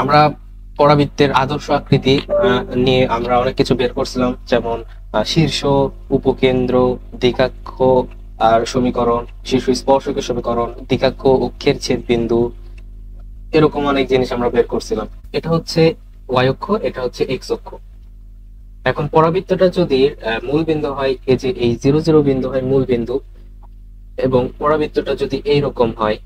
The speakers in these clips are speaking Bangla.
আমরা পরাবৃত্তের আদর্শ আকৃতি নিয়ে আমরা অনেক কিছু বের করছিলাম, যেমন শীর্ষ, উপকেন্দ্র, দিকাক্ষ আর সমীকরণ, শীর্ষ স্পর্শকের সমীকরণ, দিকাক্ষ অক্ষের ছেদ বিন্দু, এরকম অনেক জিনিস আমরা বের করছিলাম। এটা হচ্ছে ওয়াই অক্ষ, এটা হচ্ছে এক্স অক্ষ। এখন পরাবৃত্তটা যদি মূল বিন্দু হয়, এই যে এই 0 0 বিন্দু হয় মূল বিন্দু, এবং পরাবৃত্তটা যদি এরকম হয়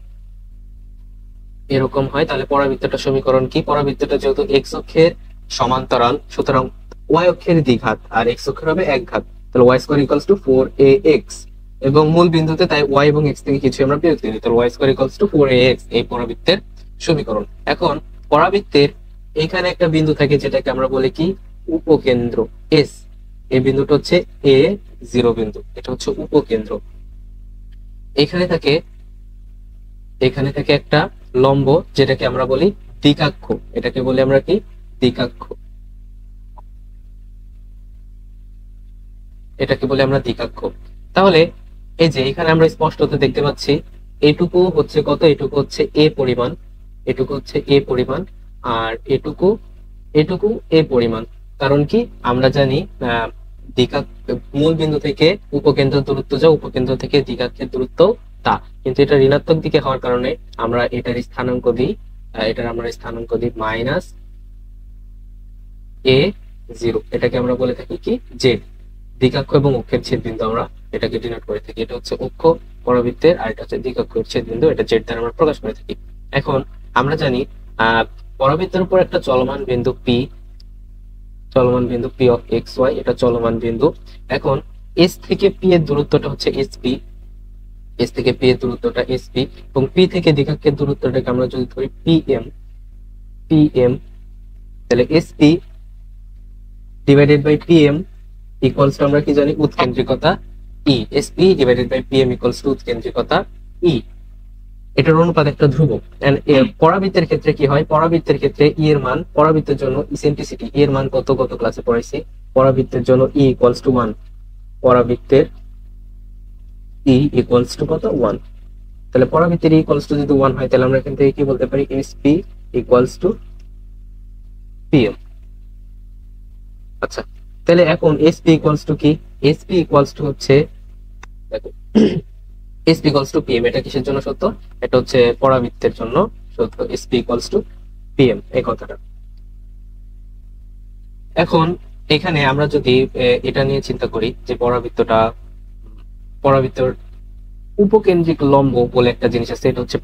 তাহলে পরাবৃত্তটা সমীকরণ কি? পরাবৃত্তটা যেহেতু এক্স অক্ষের সমান্তরাল, সুতরাং ওয়াই অক্ষের দ্বিঘাত আর এক্স অক্ষের হবে একঘাত, তাহলে Y square equals to 4ax, এবং মূল বিন্দুতে তাই ওয়াই এবং এক্স থেকে কিছু আমরা বিয়োগ দিই, তাহলে Y square equals to 4ax, এই পরাবৃত্তের সমীকরণ। এখন পরাবৃত্তের এখানে একটা বিন্দু থাকে যেটাকে আমরা বলি কি? উপকেন্দ্র এস। এই বিন্দুটা হচ্ছে a0 বিন্দু, এটা হচ্ছে উপকেন্দ্র। এখানে থাকে একটা লম্ব যেটাকে আমরা বলি দিকাক্ষ, এটাকে বলি আমরা কি? দিকাক্ষ, এটাকে বলি আমরা দিকাক্ষ। তাহলে এই যে এখানে আমরা স্পষ্টত দেখতে পাচ্ছি এটুকু হচ্ছে কত? এটুকু হচ্ছে এ পরিমাণ, এটুকু হচ্ছে এ পরিমাণ, আর এটুকু এ পরিমাণ। কারণ কি? আমরা জানি মূল বিন্দু থেকে উপকেন্দ্রের দূরত্ব যা, উপকেন্দ্র থেকে দিকাক্ষের দূরত্ব তা, কিন্তু এটা ঋণাত্মক দিকে হওয়ার কারণে আমরা এটার স্থানাঙ্ক দিই, মাইনাস a0, এটাকে আমরা বলে থাকি কি? জেড। দিকাক্ষ এবং অক্ষের ছেদ বিন্দু আমরা এটাকে ডিনোট করে থাকি। এটা হচ্ছে অক্ষ পরাবৃত্তের, আর এটা হচ্ছে দিকাক্ষের ছেদ বিন্দু, এটা জেড দ্বারা আমরা প্রকাশ করে থাকি। এখন আমরা জানি পরাবৃত্তের উপর একটা চলমান বিন্দু পি অফ এক্স ওয়াই, এটা চলমান বিন্দু। এখন এস থেকে পি এর দূরত্বটা হচ্ছে এসপি, এস থেকে পি এর দূরত্বটা এসপি, এবং পি থেকে দিকাক্ষের দূরত্বটাকে আমরা যদি ধরি পিএম, তাহলে SP divided by PM equals to আমরা কি জানি? উৎকেন্দ্রিকতা E. SP divided by PM equals to উৎকেন্দ্রিকতা ই। এটার অনুপাত একটা ধ্রুবক। পরাবৃত্তের ক্ষেত্রে কি হয়? পরাবৃত্তের ক্ষেত্রে ই এর মান, পরাবৃত্তের জন্য ইসেন্ট্রিসিটি এর মান কত ক্লাসে পড়াইছি? পরাবৃত্তের জন্য ই ইকুয়ালস টু 1, পরাবৃত্তের ই ইকুয়ালস টু কত? 1। তাহলে পরাবৃত্তের ই ইকুয়ালস টু যদি 1 হয়, তাহলে আমরা এখান থেকে কি বলতে পারি? SP equals to PM. আচ্ছা, তাহলে এখন এসপি ইকুয়ালস টু কি? এসপি ইকুয়ালস টু হচ্ছে, দেখো, এসপি ইকুয়ালস টু পিএম। এটা কিসের জন্য সত্য? এটা হচ্ছে পরাবৃত্তের জন্য সত্য, এসপি ইকুয়ালস টু পিএম, এই কথাটা। এখন এখানে আমরা যদি এটা নিয়ে চিন্তা করি যে পরাবৃত্তের উপকেন্দ্রিক লম্ব বলে একটা জিনিস আছে, এটা হচ্ছে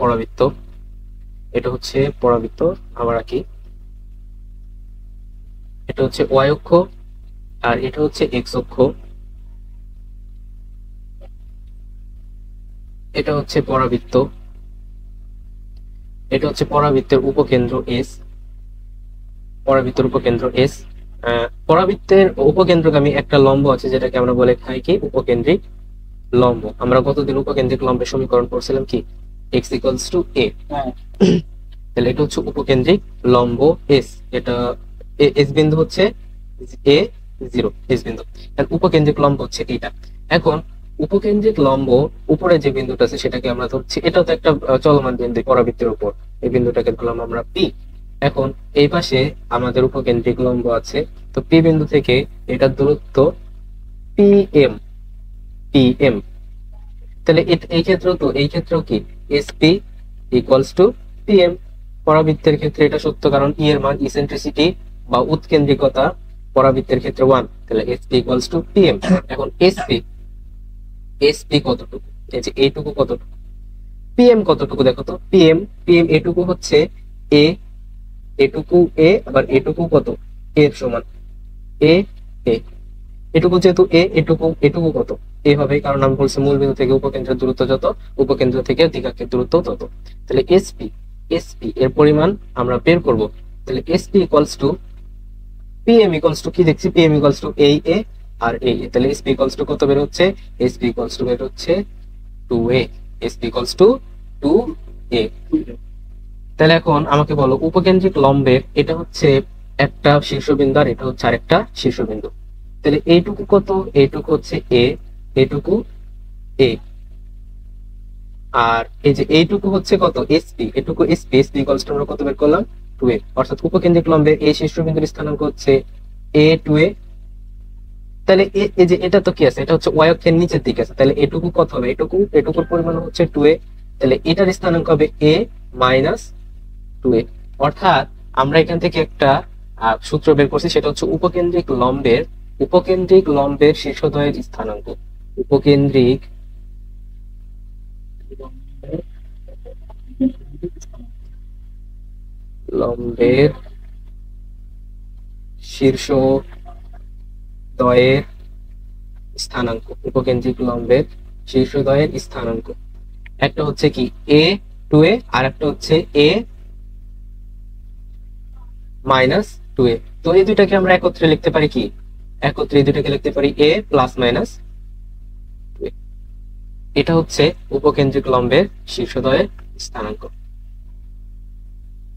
পরাবৃত্ত, আমরা কি? এটা হচ্ছে ওয়াই অক্ষ, আর এটা হচ্ছে এক্স অক্ষ, এটা হচ্ছে পরাবৃত্ত, এটা হচ্ছে পরাবৃত্তের উপকেন্দ্র এস, পরাবৃত্তের উপকেন্দ্রগামী একটা লম্ব আছে যেটাকে আমরা বলে থাকি কি? উপকেন্দ্রিক লম্ব। আমরা গতদিন উপকেন্দ্রিক লম্বের সমীকরণ পড়ছিলাম কি? x equals to a। তাহলে এটা হচ্ছে উপকেন্দ্রিক লম্ব এস, এটা এস বিন্দু হচ্ছে a0, এস বিন্দু, উপকেন্দ্রিক লম্ব হচ্ছে এটা। এখন উপকেন্দ্রিক লম্ব উপরে যে বিন্দুটা আছে সেটাকে আমরা ধরছি, এটাও তো একটা চলমান বিন্দু পরাবৃত্তের উপর, এই বিন্দুটাকে ধরলাম আমরা পি। এখন এই পাশে আমাদের উপকেন্দ্রিক লম্ব আছে, তো পি বিন্দু থেকে এটার দূরত্ব পিএম, তাহলে এই ক্ষেত্রেও কি? SP equals to PM. পরাবৃত্তের ক্ষেত্রে এটা সত্য, কারণ ই এর মান ইসেন্ট্রিসিটি বা উৎকেন্দ্রিকতা পরাবৃত্তের ক্ষেত্রে 1, তাহলে এসপি ইকুয়ালস টু পিএম। এখন এসপি কতটুকু? এই যে এইটুকু কতটুকু? পিএম কতটুকু দেখো তো? পিএম এটুকু হচ্ছে এটুকু এ, আবার এটুকু কত? এর সমান এ, এটুকু যেহেতু এটুকু কত? এ হবে, কারণ আমি বলছি মূল বিন্দু থেকে উপকেন্দ্রের দূরত্ব যত, উপকেন্দ্র থেকে দিকাক্ষের দূরত্ব তত। তাহলে এসপি এর পরিমাণ আমরা বের করব। তাহলে SP equals to PM equals to কি দেখছি? পিএম ইকুয়ালস টু এ আর এ। তাহলে এসপি ইকুয়ালস টু কত বের হচ্ছে? এসপি ইকুয়ালস টু বের হচ্ছে 2a, SP equals to 2a। তাহলে এখন আমাকে বলো, উপকেন্দ্রিক লম্বের এটা হচ্ছে একটা শীর্ষবিন্দু আর এটা হচ্ছে আরেকটা শীর্ষবিন্দু, তাহলে এইটুকু কত? এইটুকু হচ্ছে এ, এটুকু এ, আর এই যে এইটুকু হচ্ছে কত? এসপি, এটুকু এসপি। এসপি ইকুয়ালস টু আমরা কত বের করলাম? 2a, অর্থাৎ উপকেন্দ্রিক লম্বের এই শীর্ষবিন্দুর স্থানাঙ্ক হচ্ছে a 2a। তাহলে এই যে এটা তো কি আছে, এটা হচ্ছে y অক্ষের নিচের দিকে আছে, তাহলে এটুকু কত হবে, এটুকুর পরিমাণ হচ্ছে 2a, তাহলে এটার স্থানাঙ্ক হবে a মাইনাস 2a। অর্থাৎ আমরা এখান থেকে একটা সূত্র বের করছি, সেটা হচ্ছে উপকেন্দ্রিক লম্বের শীর্ষদ্বয়ের স্থানাঙ্ক। উপকেন্দ্রিক লম্বের শীর্ষদ্বয়ের স্থানাঙ্ক, উপকেন্দ্রিক লম্বের শীর্ষদ্বয়ের স্থানাঙ্ক একটা হচ্ছে কি a 2a আর একটা হচ্ছে a মাইনাস 2a। তো এই দুইটাকে আমরা একত্রে লিখতে পারি কি, একত্রে এই দুইটাকে লিখতে পারি a প্লাস মাইনাস 2a। এটা হচ্ছে উপকেন্দ্রিক লম্বের শীর্ষদ্বয়ের স্থানাঙ্ক।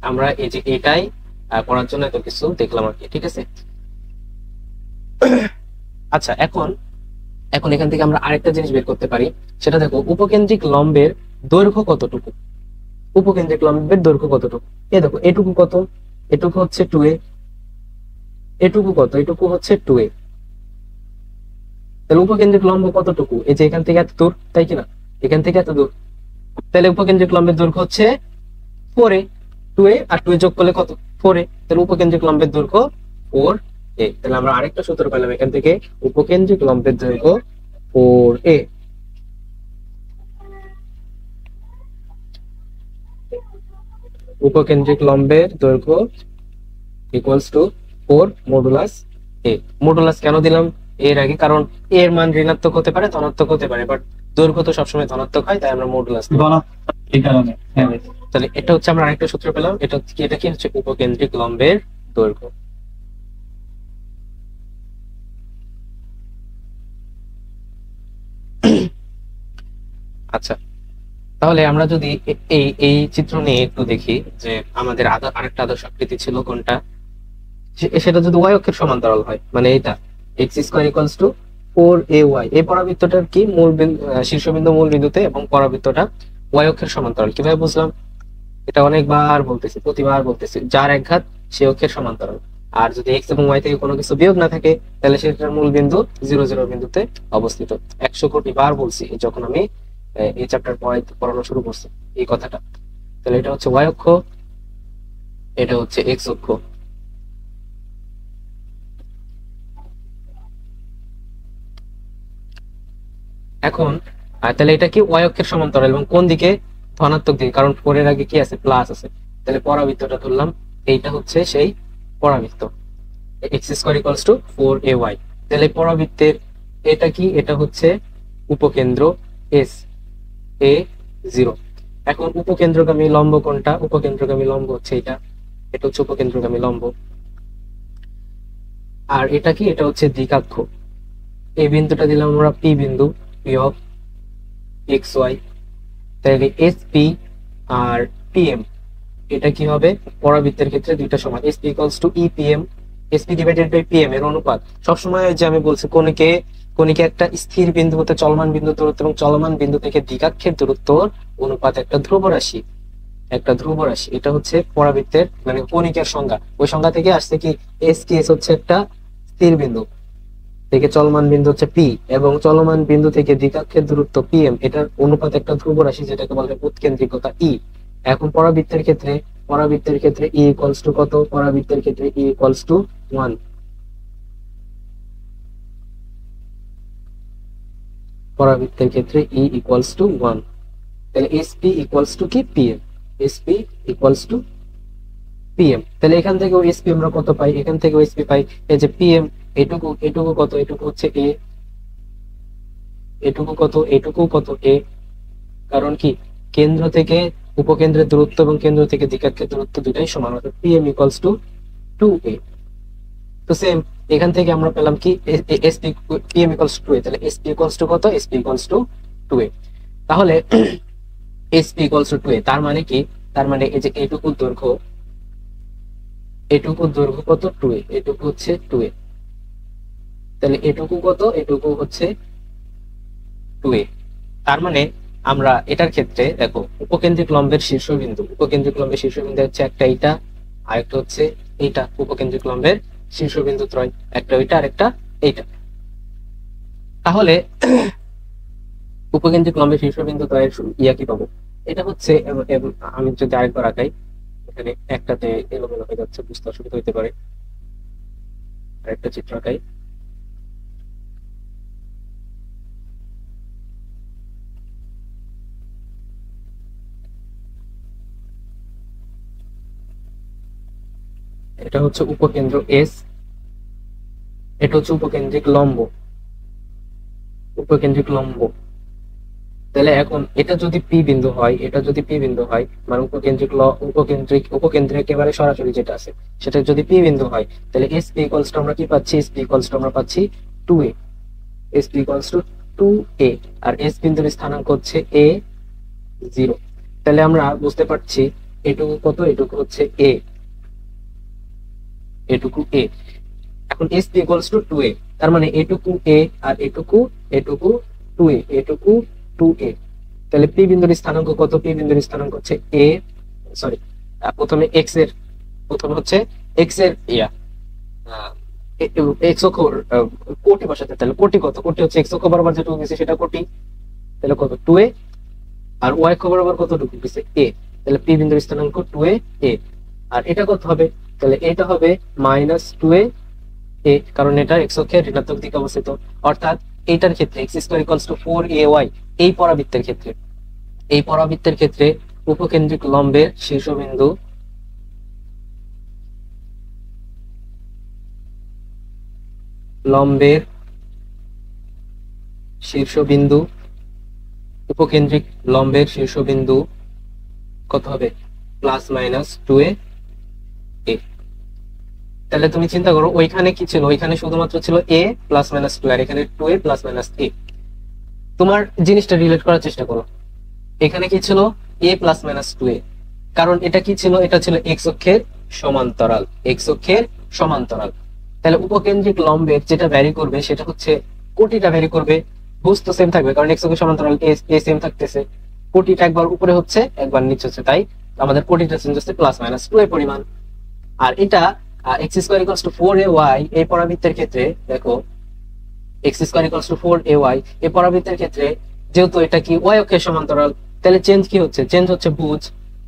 আমরা এই যে এটাই পড়ার জন্য এত কিছু দেখলাম আর কি, ঠিক আছে। আচ্ছা, এখন এখান থেকে আমরা আরেকটা জিনিস বের করতে পারি, সেটা দেখো উপকেন্দ্রিক লম্বের দৈর্ঘ্য কতটুকু। উপকেন্দ্রিক লম্বের দৈর্ঘ্য কতটুকু, এই দেখো এটুকু কত, এটুকু হচ্ছে 2a, এটুকু কত, এটুকু হচ্ছে 2a। তাহলে উপকেন্দ্রিক লম্ব কতটুকু, এই যে এখান থেকে এত দূর, তাই কিনা, এখান থেকে এত দূর, তাহলে উপকেন্দ্রিক লম্বের দৈর্ঘ্য হচ্ছে 4a। 2a আর 2a যোগ করলে কত, 4a, তাহলে উপকেন্দ্রিক লম্বের দৈর্ঘ্য 4a। তাহলে আমরা আরেকটা সূত্র পেলাম এখান থেকে, উপকেন্দ্রিক লম্বের দৈর্ঘ্য 4a। উপকেন্দ্রিক লম্বের দৈর্ঘ্য equals to 4 modulus a। Modulus কেন দিলাম এর আগে, কারণ এর মান ঋণাত্মক হতে পারে, ধনাত্মক হতে পারে, বাট দৈর্ঘ্য তো সবসময় ধনাত্মক হয়, তাই আমরা মডুলাস দিলাম এই কারণে। তাহলে এটা হচ্ছে আমরা আরেকটা সূত্র পেলাম, এটা কি হচ্ছে উপকেন্দ্রিক লম্বের দৈর্ঘ্য। আচ্ছা, তাহলে আমরা যদি এই চিত্র নিয়ে একটু দেখি, যে আমাদের আরেকটা আদর্শ আকৃতি ছিল কোনটা, সেটা যদি y অক্ষের সমান্তরাল হয়, মানে এটা x square equals to 4ay, এই পরাবৃত্তটার কি মূল শীর্ষবিন্দু মূল বিন্দুতে এবং পরাবৃত্তটা y অক্ষের সমান্তরাল। কিভাবে বুঝলাম, এটা অনেকবার বলতেছি, প্রতিবার বলতেছি, যার একঘাত সে অক্ষের সমান্তরাল। আর যদি x এবং y থেকে কোনো কিছু বিয়োগ না থাকে, তাহলে সেটার মূল বিন্দু 0 0 বিন্দুতে অবস্থিত। 100 কোটি বার বলছি যখন আমি এই চ্যাপ্টার পড়ানো শুরু করছি এই কথাটা। তাহলে এটা হচ্ছে y অক্ষ, এটা হচ্ছে x অক্ষ। এখন তাহলে এটা কি y অক্ষের সমান্তরাল এবং কোন দিকে, ধনাত্মক দিকে, কারণ 4 এর আগে কি আছে, প্লাস আছে। তাহলে পরাবৃত্তটা ধরলাম, এইটা হচ্ছে সেই পরাবৃত্ত, x square equals to 4ay। তাহলে পরাবৃত্তের এটা কি, এটা হচ্ছে উপকেন্দ্র s a 0। এখন উপকেন্দ্রগামী লম্ব কোনটা, উপকেন্দ্রগামী লম্ব হচ্ছে এটা, এটা হচ্ছে উপকেন্দ্রগামী লম্ব। আর এটা কি, এটা হচ্ছে দিকাক্ষ। এই বিন্দুটা দিলাম আমরা p বিন্দু, p অফ xy। তাহলে sp আর pm এটা কি হবে, পরাবৃত্তের ক্ষেত্রে দুইটা সমান, sp equals to epm, sp divided by pm এর অনুপাত। সবসময় যে আমি বলছি, কোণিকে একটা স্থির বিন্দু হতে চলমান বিন্দু দূরত্ব এবং চলমান বিন্দু থেকে দিকাক্ষের দূরত্ব অনুপাত একটা ধ্রুব রাশি, এটা হচ্ছে পরাবৃত্তের মানে কোণিকের সংজ্ঞা। ওই সংজ্ঞা থেকে আসছে কি, s হচ্ছে একটা স্থির বিন্দু থেকে চলমান বিন্দু হচ্ছে p, এবং চলমান বিন্দু থেকে দিকাক্ষের দূরত্ব pm, এটার অনুপাত একটা ধ্রুব রাশি, যেটাকে বলা হয় উৎকেন্দ্রিকতা e। এখন পরাবৃত্তের ক্ষেত্রে e ইকুয়ালস টু কত, পরাবৃত্তের ক্ষেত্রে e ইকুয়ালস টু 1। পরাবৃত্তের ক্ষেত্রে e ইকুয়ালস টু 1। তাহলে sp ইকুয়ালস টু কি, pm, sp equals two pm। তাহলে এখান থেকে sp আমরা কত পাই, এখান থেকে sp পাই, এই যে pm এটুকু কত, এটুকু হচ্ছে a, এটুকু কত, এটুকু কত a। কারণ কি, কেন্দ্র থেকে উপকেন্দ্রের দূরত্ব এবং কেন্দ্র থেকে দিকাক্ষের দূরত্ব দুটাই সমান, অর্থাৎ pm ইকুয়ালস টু 2a। তো সেম এখান থেকে আমরা পেলাম কি, sp pm equals to 2a। তাহলে sp ইকুয়ালস টু কত, sp ইকুয়ালস টু 2a। তাহলে sp ইকুয়ালস টু 2a, তার মানে কি, তার মানে এই যে এটুকুর দৈর্ঘ্য কত, 2a, এটুকু হচ্ছে 2a। তাহলে এটুকু কত, এটুকু হচ্ছে 2a। তার মানে আমরা এটার ক্ষেত্রে দেখো, উপকেন্দ্রিক লম্বের শীর্ষবিন্দু হচ্ছে একটা, আর একটা হচ্ছে এইটা উপকেন্দ্রিক লম্বের শীর্ষবিন্দু ত্রয়, একটা ওইটা আর একটা এইটা। তাহলে উপকেন্দ্রিক লম্বের শীর্ষবিন্দু ত্রয়ের ইয়া কি পাবো? এটা হচ্ছে আমি যদি আরেকবার আঁকাই, এখানে একটাতে এলোমেলো হয়ে যাচ্ছে, বুঝতে অসুবিধা হতে পারে, আরেকটা চিত্র আঁকাই। এটা হচ্ছে উপকেন্দ্র এস, এটা হচ্ছে উপকেন্দ্রিক লম্ব, উপকেন্দ্রিক লম্ব। তাহলে এখন এটা যদি পি বিন্দু হয়, এটা যদি পি বিন্দু হয়, মানে উপকেন্দ্রিক একেবারে সরাসরি যেটা আছে সেটা যদি পি বিন্দু হয়, তাহলে এস পি ইকুয়ালস টু আমরা কি পাচ্ছি? এস পি ইকুয়ালস টু আমরা পাচ্ছি 2a, S P equals to 2a। আর এস বিন্দুর স্থানাঙ্ক হচ্ছে a 0। তাহলে আমরা বুঝতে পারছি এটুকু কত, এটুকু হচ্ছে a, এটুকু a। এখন S P equals to 2a, তার মানে এটুকু a আর এটুকু, এটুকু 2a, এটুকু 2a। তাহলে পি বিন্দুর স্থানাঙ্ক কত? পি বিন্দুর স্থানাঙ্ক হচ্ছে a, সরি, প্রথমে এক্স এর, প্রথম হচ্ছে এক্স এর ইয়া এক্স অক্ষ কোটি বসাতে। তাহলে কোটি কত? কোটি হচ্ছে এক্স অক্ষ বরাবর যেটুকু গেছে সেটা কোটি, তাহলে কত? 2a। আর ওয়াই অক্ষ বরাবর কতটুকু গেছে? a। তাহলে পি বিন্দুর স্থানাঙ্ক 2a a। আর এটা কত হবে? তাহলে এটা হবে মাইনাস 2a a, কারণ এটা এক্স অক্ষের ঋণাত্মক দিকে অবস্থিত। অর্থাৎ এইটার ক্ষেত্রে x square equals to 4ay, এই পরাবৃত্তের ক্ষেত্রে, এই পরাবৃত্তের ক্ষেত্রে উপকেন্দ্রিক লম্বের শীর্ষবিন্দু, লম্বের শীর্ষবিন্দু, উপকেন্দ্রিক লম্বের শীর্ষবিন্দু কত হবে? Plus minus 2a a। তাহলে তুমি চিন্তা করো ওইখানে কি ছিল? ওইখানে শুধুমাত্র ছিল a প্লাস মাইনাস 2, আর এখানে 2a প্লাস মাইনাস a। তোমার জিনিসটা রিলেট করার চেষ্টা করো। এখানে কি ছিল? a প্লাস মাইনাস 2a, কারণ এটা কি ছিল? এটা ছিল এক্স অক্ষের সমান্তরাল, এক্স অক্ষের সমান্তরাল। তাহলে উপকেন্দ্রিক লম্বের যেটা ভ্যারি করবে সেটা হচ্ছে কোটিটা ভ্যারি করবে, বুঝ তো সেম থাকবে, কারণ এক্স অক্ষের সমান্তরাল এ সেম থাকতেছে। কোটিটা একবার উপরে হচ্ছে একবার নিচে হচ্ছে, তাই আমাদের কোটিটা চেঞ্জ হচ্ছে প্লাস মাইনাস 2a পরিমাণ। আর এটা x square equals to 4ay, এই পরাবৃত্তের ক্ষেত্রে দেখো x square equals to 4ay, এই পরাবৃত্তের ক্ষেত্রে যেহেতু এটা কি ওয়াই অক্ষের সমান্তরাল, তাহলে চেঞ্জ কি হচ্ছে? চেঞ্জ হচ্ছে বুঝ,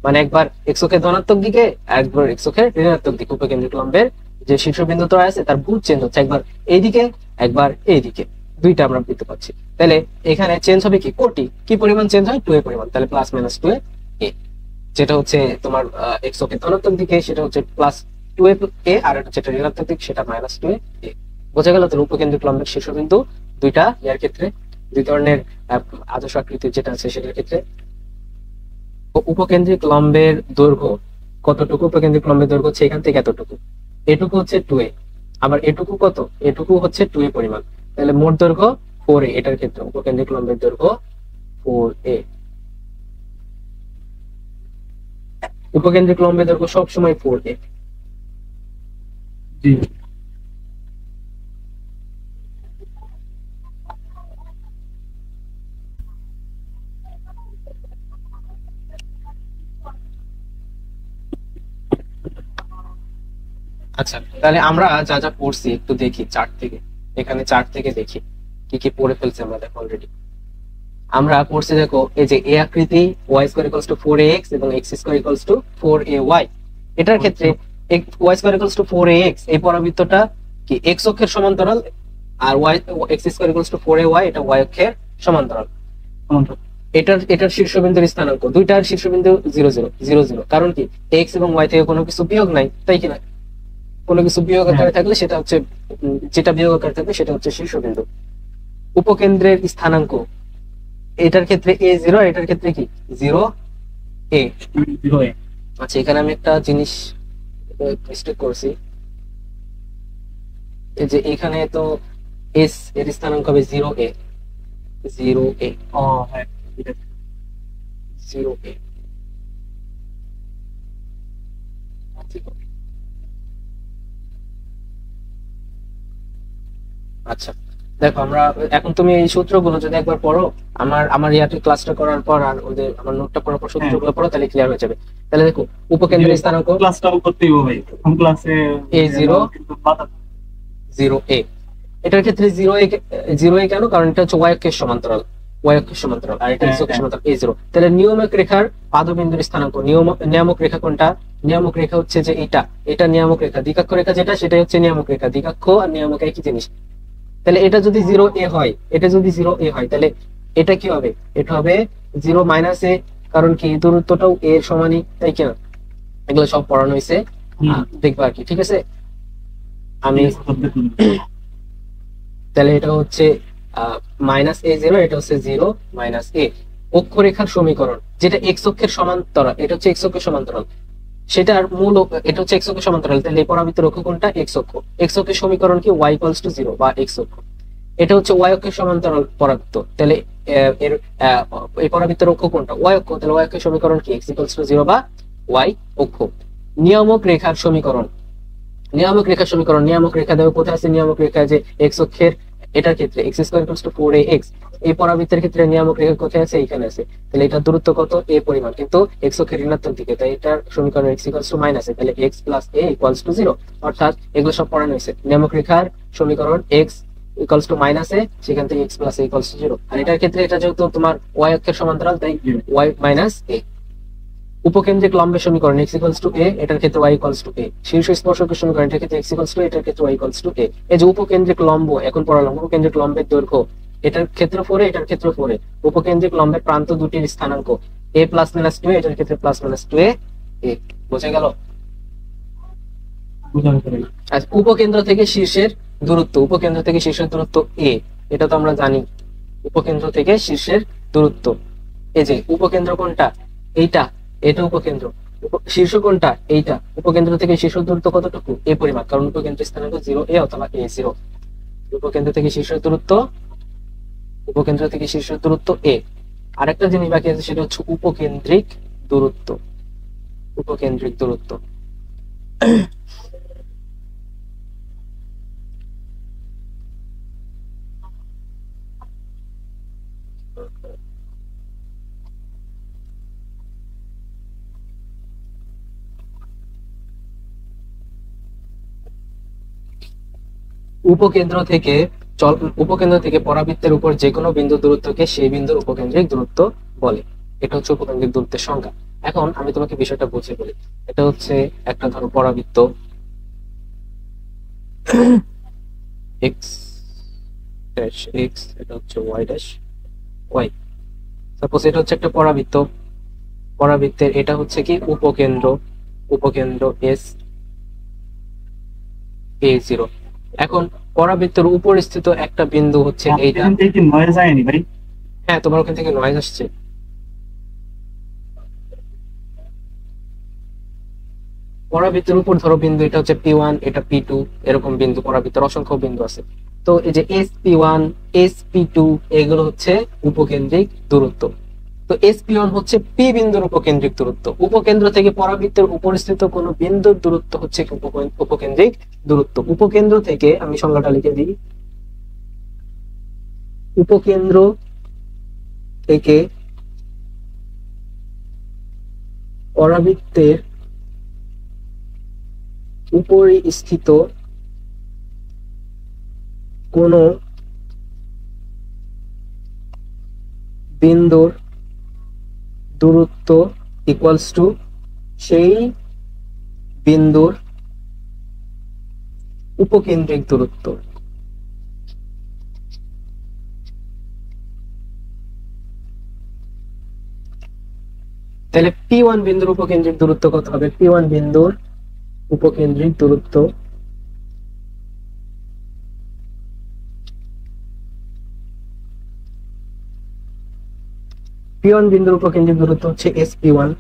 মানে একবার এক্স অক্ষের ধনাত্মক দিকে আর একবার এক্স অক্ষের ঋণাত্মক দিকে উপকেন্দ্রিক লম্বের যে শীর্ষবিন্দু ত্রয় আছে তার বুঝ চেঞ্জ হচ্ছে, একবার এইদিকে একবার এইদিকে, দুইটা আমরা পেতে পাচ্ছি। তাহলে এখানে চেঞ্জ হবে কি? কোটি। কি পরিমাণ চেঞ্জ হয়? 2a পরিমাণ। তাহলে প্লাস মাইনাস 2a a, যেটা হচ্ছে তোমার এক্স অক্ষের ধনাত্মক দিকে সেটা হচ্ছে প্লাস 2a a, আর যেটা ঋণাত্মক দিক সেটা মাইনাস 2a a। বোঝা গেল তো উপকেন্দ্রিক লম্বের শীর্ষবিন্দু দুইটা এর ক্ষেত্রে, দুই ধরনের আদর্শ আকৃতির যেটা আছে সেটার ক্ষেত্রে। উপকেন্দ্রিক লম্বের দৈর্ঘ্য কতটুকু? উপকেন্দ্রিক লম্বের দৈর্ঘ্য হচ্ছে এখান থেকে এতটুকু, এটুকু হচ্ছে 2a, আবার এটুকু কত? এটুকু হচ্ছে 2a পরিমাণ। তাহলে মোট দৈর্ঘ্য 4a, এটার ক্ষেত্রে উপকেন্দ্রিক লম্বের দৈর্ঘ্য 4a। উপকেন্দ্রিক লম্বের দৈর্ঘ্য সবসময় 4a। জি। আচ্ছা, তাহলে আমরা যা যা পড়ছি একটু দেখি চার্ট থেকে, এখানে চার্ট থেকে দেখি কি কি পড়ে ফেলছে আমরা। দেখো অলরেডি আমরা পড়ছি, দেখো এই যে এ আকৃতি, Y square equals to 4ax এবং x square equals to 4ay। এটার ক্ষেত্রে Y square equals to 4ax, এই পরাবৃত্তটা কি এক্স অক্ষের সমান্তরাল, আর y x square equals to 4ay এটা ওয়াই অক্ষের সমান্তরাল। এটার শীর্ষবিন্দুর স্থানাঙ্ক, দুইটার শীর্ষবিন্দু 0 0 0 0, কারণ কি এক্স এবং ওয়াই থেকে কোনো কিছু বিয়োগ নাই, তাই কিনা? কোনো কিছু বিয়োগ আকারে থাকলে সেটা হচ্ছে যেটা বিয়োগ আকারে থাকবে সেটা হচ্ছে শীর্ষবিন্দু। উপকেন্দ্রের স্থানাঙ্ক এটার ক্ষেত্রে a0, এটার ক্ষেত্রে কি 0a। আচ্ছা, এখানে আমি একটা জিনিস মিস্টেক করছি, এই যে এখানে তো এস এর স্থানাঙ্ক হবে 0a, 0a, ও হ্যাঁ, ঠিক আছে। 0a। আচ্ছা, দেখো আমরা এখন তুমি এই সূত্রগুলো যদি একবার পড়ো, আমার ইয়াতে ক্লাসটা করার পর আর ওদের আমার নোটটা পড়ার পর সূত্রগুলো পড়ো, তাহলে ক্লিয়ার হয়ে যাবে। তাহলে দেখো উপকেন্দ্রের স্থানাঙ্ক ক্লাসটাও করতেই হবে ভাই, প্রথম ক্লাসে A0 কিন্তু বাধা। 0a। এটার ক্ষেত্রে 0a কেন? কারণ এটা হচ্ছে y অক্ষের সমান্তরাল, y অক্ষের সমান্তরাল, আর এটা x অক্ষের সমান্তরাল A0। তাহলে নিয়মিক রেখার পাদবিন্দুর স্থানাঙ্ক, নিয়ামক রেখা কোনটা? নিয়ামক রেখা হচ্ছে যে এটা নিয়ামক রেখা, দ্বিকাক্ষ রেখা যেটা সেটাই হচ্ছে নিয়ামক রেখা। দ্বিকাক্ষ আর নিয়ামক একই জিনিস। তাহলে এটা যদি 0a হয়, এটা যদি 0a হয়, তাহলে এটা কি হবে? এটা হবে 0 - a, কারণ কি দূরত্বটাও a এর সমানই, তাই কিনা? এগুলো সব পড়ানো হয়েছে, দেখবা আর কি, ঠিক আছে? আমি তাহলে এটা হচ্ছে -a0, এটা হচ্ছে 0 - a। অক্ষরেখার সমীকরণ যেটা x অক্ষের সমান্তরাল, এটা হচ্ছে x অক্ষের সমান্তরাল, সেটার এটা হচ্ছে x অক্ষের সমান্তরাল। তাহলে এই পরাবৃত্তের অক্ষ কোনটা? x অক্ষ। x অক্ষের সমীকরণ কি? y = 0 বা x অক্ষ। এটা হচ্ছে y অক্ষের সমান্তরাল পরাবৃত্ত। তাহলে এর এই পরাবৃত্তের অক্ষ কোনটা? y অক্ষ। তাহলে y অক্ষের সমীকরণ কি? x = 0 বা y অক্ষ। নিয়ামক রেখার সমীকরণ, নিয়ামক রেখা দেওয়া কোথায় আছে? নিয়ামক রেখা যে x অক্ষের, এটার ক্ষেত্রে x² = 4ax। এই পরাবৃত্তের ক্ষেত্রে নিয়ামক রেখা কোথায় আছে? এখানে আছে। তাহলে এটার দূরত্ব কত? a পরিমাণ, কিন্তু x অক্ষের ঋণাত্মক দিকে, তাই এটার সমীকরণ x = -a। তাহলে x + a = 0, অর্থাৎ এগুলো সব পড়ানো হয়েছে। নিয়ামক রেখার সমীকরণ x = -a, সেখান থেকে x + a = 0। আর এটার ক্ষেত্রে এটা যেহেতু তোমার y অক্ষের সমান্তরাল, তাই y - a। উপকেন্দ্রিক লম্বের সমীকরণ x = a, এটার ক্ষেত্রে y = a। শীর্ষ স্পর্শকের সমীকরণ, এটার ক্ষেত্রে x = a, এটার ক্ষেত্রে y = a। এই যে উপকেন্দ্রিক লম্ব এখন পড়ালাম, উপকেন্দ্রিক লম্বের দৈর্ঘ্য, এটার ক্ষেত্রে 4a, এটার ক্ষেত্রে 4a। উপকেন্দ্রিক লম্বের প্রান্ত দুটির স্থানাঙ্ক a ± 2a, এটার ক্ষেত্রে ± 2a। বোঝা গেল? আচ্ছা, উপকেন্দ্র থেকে শীর্ষের দূরত্ব, উপকেন্দ্র থেকে শীর্ষের দূরত্ব a, এটা তো আমরা জানি। উপকেন্দ্র থেকে শীর্ষের দূরত্ব, এই যে উপকেন্দ্র কোনটা? এইটা, এটা উপকেন্দ্র। শীর্ষ কোনটা? এইটা। উপকেন্দ্র থেকে শীর্ষ দূরত্ব কতটুকু? a পরিমাণ, কারণ উপকেন্দ্রের স্থানাঙ্ক 0a অথবা a0। উপকেন্দ্র থেকে শীর্ষ দূরত্ব, উপকেন্দ্র থেকে শীর্ষ দূরত্ব a। আরেকটা জিনিস বাকি আছে, সেটা হচ্ছে উপকেন্দ্রিক দূরত্ব। উপকেন্দ্রিক দূরত্ব উপকেন্দ্র থেকে পরাবৃত্তের উপর যে কোনো বিন্দু দূরত্বকে সেই বিন্দুর উপকেন্দ্রিক দূরত্ব বলে। এটা হচ্ছে উপকেন্দ্রিক দূরত্বের সংজ্ঞা। এখন আমি তোমাকে বিষয়টা বুঝিয়ে বলি। এটা হচ্ছে একটা ধরো পরাবৃত্ত x ড্যাশ x, এটা হচ্ছে y ড্যাশ y। সাপোজ এটা হচ্ছে একটা পরাবৃত্ত, পরাবৃত্তের এটা হচ্ছে কি উপকেন্দ্র s a0। এখন পরাবৃত্তের উপর স্থিত একটা বিন্দু হচ্ছে এইটা। কি নয়েজ আয়নি ভাই? হ্যাঁ, তোমার ওখান থেকে নয়েজ আসছে। পরাবৃত্তের উপর ধরো বিন্দু, এটা হচ্ছে P1, এটা P2, এরকম বিন্দু পরাবৃত্তের অসংখ্য বিন্দু আছে। তো এই যে SP1, SP2 এগুলো হচ্ছে উপকেন্দ্রিক দূরত্ব। তো SP1 হচ্ছে P বিন্দুর উপকেন্দ্রিক দূরত্ব। উপকেন্দ্র থেকে পরাবৃত্তের উপরিস্থিত কোনো বিন্দুর দূরত্ব হচ্ছে উপকেন্দ্রিক দূরত্ব। উপকেন্দ্র থেকে আমি সংজ্ঞাটা লিখে দিই। উপকেন্দ্র থেকে পরাবৃত্তের উপরিস্থিত কোন বিন্দুর দূরত্ব ইকুয়ালস টু সেই বিন্দুর উপকেন্দ্রিক দূরত্ব। তাহলে P1 বিন্দুর উপকেন্দ্রিক দূরত্ব কত হবে? P1 বিন্দুর উপকেন্দ্রিক দূরত্ব P1 বিন্দুর উপকেন্দ্রিক দূরত্ব হচ্ছে SP1।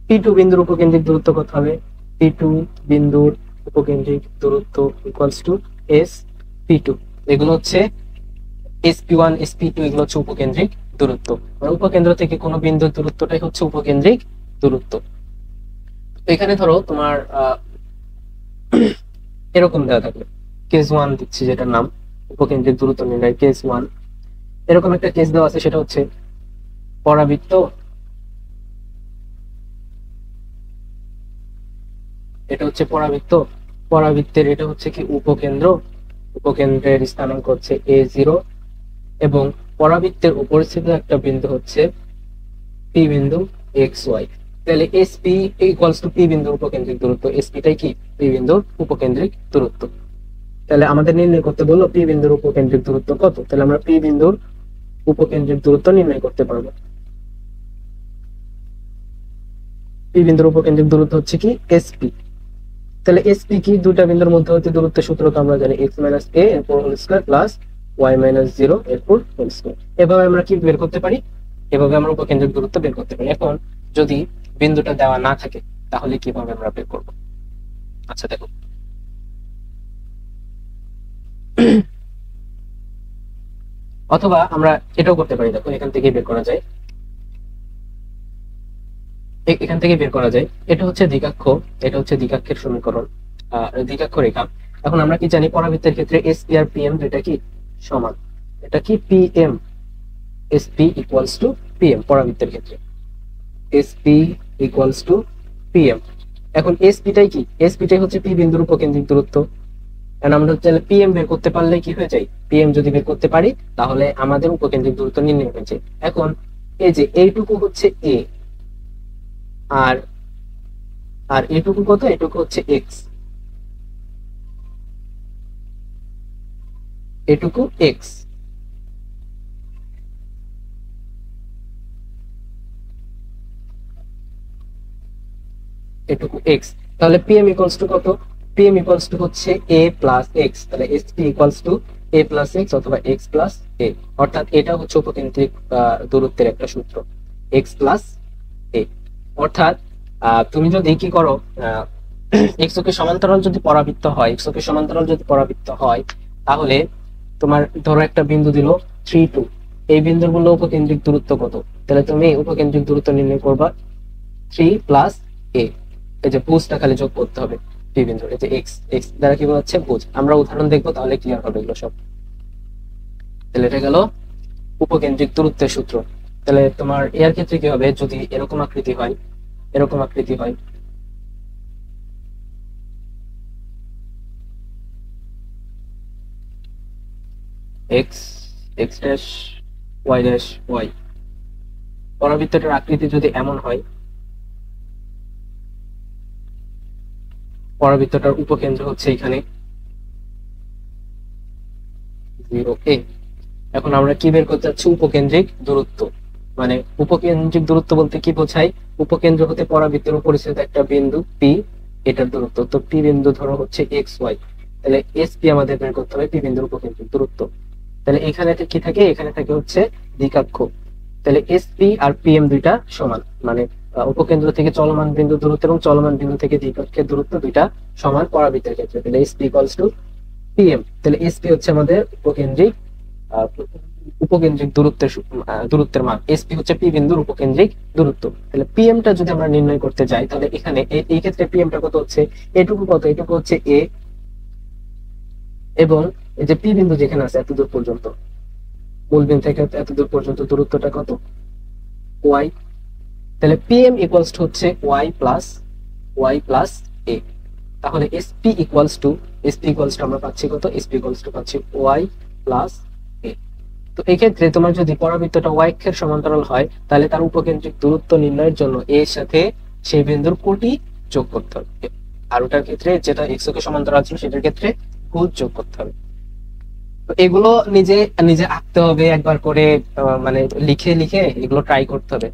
P2 বিন্দুর উপকেন্দ্রিক দূরত্ব কত হবে? P2 বিন্দুর উপকেন্দ্রিক দূরত্ব ইকুয়ালস টু SP2। এগুলো হচ্ছে SP1, SP2 এগুলো হচ্ছে উপকেন্দ্রিক দূরত্ব। মানে উপকেন্দ্র থেকে কোনো বিন্দুর দূরত্বটাই হচ্ছে উপকেন্দ্রিক দূরত্ব। এখানে ধরো তোমার এরকম দেওয়া থাকবে, কেস 1 দিচ্ছি যেটার নাম উপকেন্দ্রিক দূরত্ব নির্ণয় কেস 1। এরকম একটা কেস দেওয়া আছে, সেটা হচ্ছে পরাবৃত্ত, এটা হচ্ছে পরাবৃত্ত, পরাবৃত্তের এটা হচ্ছে কি উপকেন্দ্র, উপকেন্দ্রের স্থানাঙ্ক হচ্ছে a0 এবং পরাবৃত্তের উপরিস্থিত একটা বিন্দু হচ্ছে পি বিন্দু xy। তাহলে এসপি ইকুয়ালস টু পি বিন্দুর উপকেন্দ্রিক দূরত্ব, এসপিটাই কি পি বিন্দুর উপকেন্দ্রিক দূরত্ব। তাহলে আমাদের নির্ণয় করতে বললো পি বিন্দুর উপকেন্দ্রিক দূরত্ব কত, তাহলে আমরা পি বিন্দুর উপকেন্দ্রিক দূরত্ব নির্ণয় করতে পারবো। পি বিন্দুর উপকেন্দ্রিক দূরত্ব হচ্ছে কি এসপি। তাহলে এসপি কি, দুইটা বিন্দুর মধ্যবর্তী দূরত্বের সূত্র তো আমরা জানি x - a এর পুরো হোল স্কয়ার প্লাস y - 0 এর পুরো হোল স্কয়ার। এভাবে আমরা কি বের করতে পারি, এভাবে আমরা উপকেন্দ্রিক দূরত্ব বের করতে পারি। এখন যদি বিন্দুটা দেওয়া না থাকে তাহলে কিভাবে আমরা বের করব? আচ্ছা দেখো, অথবা আমরা এটাও করতে পারি, দেখো এখান থেকে বের করা যায়, এখান থেকে বের করা যায়। এটা হচ্ছে দ্বিঘাক্ষ, এটা হচ্ছে দ্বিঘাক্ষের সমীকরণ, দ্বিঘাক্ষ রেখা। এখন আমরা কি জানি পরাবৃত্তের ক্ষেত্রে এসপি আর পিএম দুইটা কি সমান, এটা কি PM, SP equals to PM পরাবৃত্তের ক্ষেত্রে, এসপি ইকুয়ালস টু পিএম। এখন এসপিটাই কি, এসপিটাই হচ্ছে পি বিন্দুর উপকেন্দ্রিক দূরত্ব। কারণ আমরা তাহলে পিএম বের করতে পারলে কি হয়ে যায়, পিএম যদি বের করতে পারি তাহলে আমাদের উপকেন্দ্রিক দূরত্ব নির্ণয় হয়ে যায়। এখন এই যে এইটুকু হচ্ছে এ, আর আর এটুকু কত, এটুকু হচ্ছে এক্স, এটুকু এক্স। এটুকু এক্স, তাহলে পিএম ইকুয়ালস টু কত, পিএম ইকুয়ালস টু হচ্ছে এ প্লাস এক্স, তাহলে এসপি ইকুয়ালস টু এ প্লাস এক্স অথবা এক্স প্লাস এ, অর্থাৎ এটা হচ্ছে উপকেন্দ্রিক দূরত্বের একটা সূত্র, এক্স প্লাস এ। অর্থাৎ তুমি যদি কি করো, এক্স কে সমান্তরাল যদি পরাবৃত্ত হয়, এক্স কে সমান্তরাল যদি পরাবৃত্ত হয়, তাহলে তোমার ধরো একটা বিন্দু দিল 3 2, এই বিন্দুর বললো উপকেন্দ্রিক দূরত্ব কত, তাহলে তুমি উপকেন্দ্রিক দূরত্ব নির্ণয় করবা 3 প্লাস এ, এই যে ভুজটা খালি যোগ করতে হবে পি বিন্দুর, এই যে এক্স, এক্স দ্বারা কি বোঝাচ্ছে ভুজ। আমরা উদাহরণ দেখবো তাহলে ক্লিয়ার হবে এগুলো সব। তাহলে এটা গেল উপকেন্দ্রিক দূরত্বের সূত্র। তাহলে তোমার এর ক্ষেত্রে কি হবে, যদি এরকম আকৃতি হয়, এরকম আকৃতি হয়, x x dash y dash y, পরাবৃত্তটার আকৃতি যদি এমন হয়, পরাবৃত্তটার উপকেন্দ্র হচ্ছে এখানে 0 এ। এখন আমরা কি বের করতে যাচ্ছি, উপকেন্দ্রিক দূরত্ব। মানে উপকেন্দ্রিক দূরত্ব বলতে কি বোঝায়, উপকেন্দ্র হতে পরাবৃত্তের উপরিস্থিত একটা বিন্দু পি, এটার দূরত্ব। তো পি বিন্দু ধরো হচ্ছে এক্স ওয়াই, তাহলে এস পি আমাদের বের করতে হবে পি বিন্দুর উপকেন্দ্রিক দূরত্ব। তাহলে এখানে কি থাকে, এখানে থাকে হচ্ছে দ্বিঘাক্ষ। তাহলে এস পি আর পিএম দুইটা সমান, মানে উপকেন্দ্র থেকে চলমান বিন্দু দূরত্ব এবং চলমান বিন্দু থেকে দ্বিঘাক্ষের দূরত্ব দুইটা সমান পরাবৃত্তের ক্ষেত্রে। তাহলে S P equals to PM, তাহলে এস পি হচ্ছে আমাদের উপকেন্দ্রিক উপকেন্দ্রিক দূরত্বের মান, এসপি হচ্ছে পি বিন্দুর উপকেন্দ্রিক দূরত্ব। তাহলে পিএম টা যদি আমরা নির্ণয় করতে যাই, তাহলে এখানে এই ক্ষেত্রে পিএম টা কত হচ্ছে, এটুকু কত, এটুকু হচ্ছে এ, এবং এই যে পি বিন্দু যেখানে আছে এত দূর পর্যন্ত, মূল বিন্দু থেকে এত দূর পর্যন্ত দূরত্বটা কত, ওয়াই। তাহলে পিএম ইকুয়ালস টু হচ্ছে ওয়াই প্লাস এ। তাহলে এসপি ইকুয়ালস টু আমরা পাচ্ছি কত, এসপি ইকুয়ালস টু পাচ্ছি ওয়াই প্লাস এ। তো এই ক্ষেত্রে তোমার যদি পরাবৃত্তটা ওয়াই অক্ষের সমান্তরাল হয়, তাহলে তার উপকেন্দ্রিক দূরত্ব নির্ণয়ের জন্য এর সাথে সেই বিন্দুর কোটি যোগ করতে হবে, আর ওটার ক্ষেত্রে যেটা এক্স অক্ষের সমান্তরাল ছিল সেটার ক্ষেত্রে ভুজ যোগ করতে হবে। তো এগুলো নিজে নিজে আঁকতে হবে একবার করে, মানে লিখে লিখে এগুলো ট্রাই করতে হবে।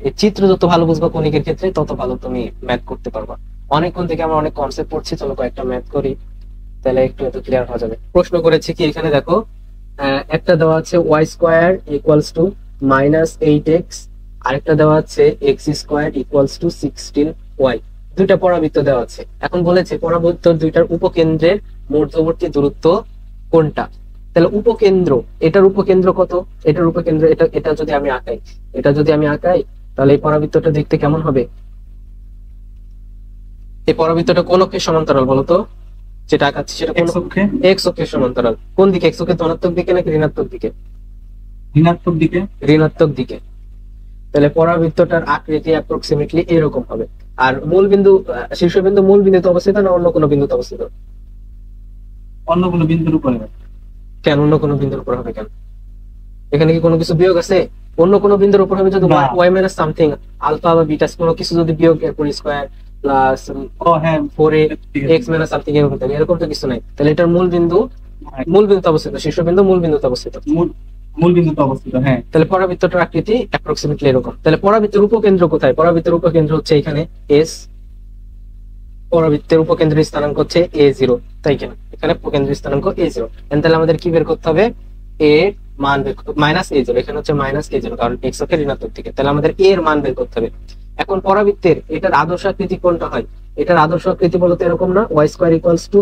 এই চিত্র যত ভালো বুঝবা কণিকের ক্ষেত্রে তত ভালো তুমি ম্যাথ করতে পারবা। অনেকক্ষণ থেকে আমরা অনেক কনসেপ্ট পড়ছি, চলো কয়েকটা ম্যাথ করি, তাহলে একটু এত ক্লিয়ার হয়ে যাবে। প্রশ্ন করেছি কি, এখানে দেখো একটা দেওয়া আছে Y square equals to -8x, আরেকটা দেওয়া আছে x square equals to 16y, দুইটা পরাবৃত্ত দেওয়া আছে। এখন বলেছে পরাবৃত্ত দুইটার উপকেন্দ্রের মধ্যবর্তী দূরত্ব কোনটা। তাহলে উপকেন্দ্র, এটার উপকেন্দ্র কত, এটার উপকেন্দ্র এটা যদি আমি আঁকাই, তাহলে এই পরাবৃত্তটা দেখতে কেমন হবে, এই পরাবৃত্তটা কোন অক্ষের সমান্তরাল বলতো, যেটা আঁকাচ্ছি সেটা কোন এক্স অক্ষে এক্স অক্ষের সমান্তরাল। কোন দিকে? এক্স অক্ষের ধনাত্মক দিকে নাকি ঋণাত্মক দিকে? ঋণাত্মক দিকে। ঋণাত্মক দিকে। তাহলে পরাবৃত্তটার আকৃতি অ্যাপ্রক্সিমেটলি এরকম হবে। আর মূল বিন্দু, শীর্ষবিন্দু মূল বিন্দুতে অবস্থিত না অন্য কোনো বিন্দুতে অবস্থিত? অন্য কোনো বিন্দুর উপরে। কেন অন্য কোনো বিন্দুর উপর হবে কেন? এখানে কি কোনো কিছু বিয়োগ আছে? অন্য কোনো বিন্দুর উপর হবে যদি না। ওয়াই মাইনাস সামথিং আলফা বা বিটা কোনো কিছু যদি বিয়োগ এরপর স্কয়ার প্লাস ও হ্যাঁ, 4a ঠিক আছে। এক্স মাইনাস সামথিং এরকম থাকে, এরকম তো কিছু নাই। তাহলে এটার মূল বিন্দু হ্যাঁ, মূল বিন্দুতে অবস্থিত, শীর্ষবিন্দু মূল বিন্দুতে অবস্থিত। মূল মূল বিন্দুতে অবস্থিত, হ্যাঁ। তাহলে পরাবৃত্তটার আকৃতি অ্যাপ্রক্সিমেটলি এরকম। তাহলে পরাবৃত্তের উপকেন্দ্র কোথায়? পরাবৃত্তের উপকেন্দ্র হচ্ছে এখানে এস। পরাবৃত্তের উপকেন্দ্রের স্থানাঙ্ক হচ্ছে a0, তাই কিনা? এখানে উপকেন্দ্রের স্থানাঙ্ক a0। তাহলে আমাদের কি বের করতে হবে? a মান বের মাইনাস a0, এখানে হচ্ছে মাইনাস a0 কারণ এক্স অক্ষের ঋণাত্মক দিকে। তাহলে আমাদের a এর মান বের করতে হবে। এখন পরাবৃত্তের এটার আদর্শ আকৃতি কোনটা হয়? এটার আদর্শ আকৃতি বলতে এরকম না, y square equals to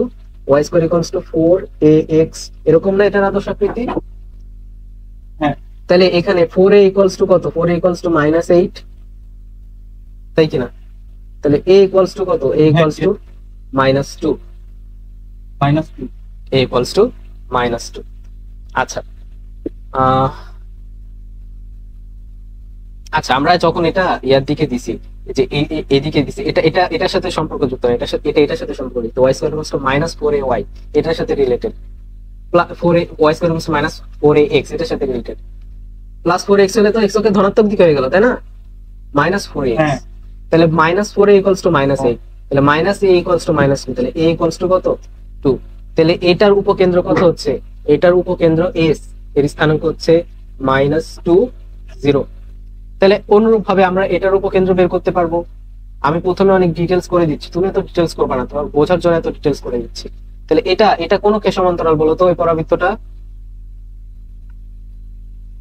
4ax, এরকম না এটার আদর্শ আকৃতি? হ্যাঁ, তাহলে এখানে 4a ইকুয়ালস টু কত? 4a ইকুয়ালস টু -8, তাই কিনা? তাহলে a ইকুয়ালস টু কত? a equals to -2, -2। a equals to -2। আচ্ছা, আহ, আচ্ছা আমরা যখন এটা ইয়ার দিকে দিছি, যে এদিকে দিছি, এটা এটা এটার সাথে সম্পর্কযুক্ত না, এটার সাথে এটার সাথে সম্পর্কিত। y square equals to -4ay এটার সাথে related, 4a y square equals -4ax এটার সাথে রিলেটেড। +4x হলে তো x অক্ষের ধনাত্মক দিকে হয়ে গেল, তাই না? -4ax, হ্যাঁ, তাহলে -4a ইকুয়ালস টু -8, তাহলে -a ইকুয়ালস টু -2, তাহলে a ইকুয়ালস টু কত? 2। তাহলে এটার উপকেন্দ্র কত হচ্ছে? এটার উপকেন্দ্র s, এর স্থানাঙ্ক হচ্ছে -2 0। তাহলে অনুরূপ ভাবে আমরা এটার উপকেন্দ্র বের করতে পারবো। আমি প্রথমে অনেক ডিটেলস করে দিচ্ছি, তুমি তো ডিটেলস করবে না, তোমার বোঝার জন্য এত ডিটেলস করে দিচ্ছি। তাহলে এটা এটা কোন কে সমান্তরাল বলো তো? ওই পরাবৃত্তটা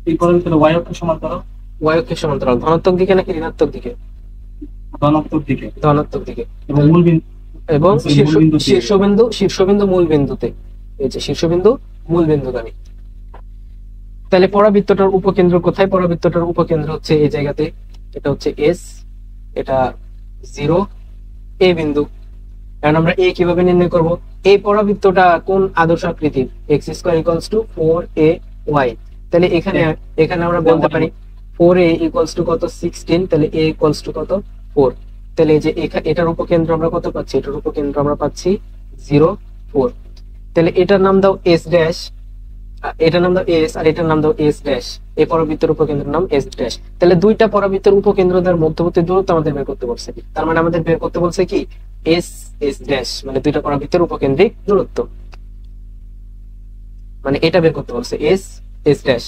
এই পরাবৃত্তটা y অক্ষের সমান্তরাল। y অক্ষের সমান্তরাল, ধনাত্মক দিকে নাকি ঋণাত্মক দিকে? ধনাত্মক দিকে। ধনাত্মক দিকে। এবং মূল বিন্দু এবং মূল বিন্দু দিয়ে। শীর্ষবিন্দু মূল বিন্দুতে, এই যে শীর্ষবিন্দু মূল বিন্দুগামী। তাহলে পরাবৃত্তটার উপকেন্দ্র কোথায়? পরাবৃত্তটার উপকেন্দ্র হচ্ছে এই জায়গাতে, এটা হচ্ছে এস, এটা 0, এ বিন্দু। কারণ আমরা এ কিভাবে নির্ণয় করব? এই পরাবৃত্তটা কোন আদর্শ আকৃতির? X square equals to 4ay। তাহলে এখানে এখানে আমরা বলতে পারি 4a ইকুয়ালস টু কত? 16, তাহলে a ইকুয়ালস টু কত? 4। তাহলে এই যে এটার উপকেন্দ্র আমরা কত পাচ্ছি? এটার উপকেন্দ্র আমরা পাচ্ছি 0 4। তাহলে এটার নাম দাও এস ড্যাশ, এটার নাম দাও এস, আর এটার নাম দাও এস ড্যাশ। এই পরাবৃত্তের উপকেন্দ্রের নাম এস ড্যাশ। তাহলে দুইটা পরাবৃত্তের উপকেন্দ্রদের মধ্যবর্তী দূরত্ব আমাদের বের করতে বলছে। তার মানে আমাদের বের করতে বলছে কি? এস এস ড্যাশ, মানে দুইটা পরাবৃত্তের উপকেন্দ্রিক দূরত্ব, মানে এটা বের করতে বলছে এস এস ড্যাশ।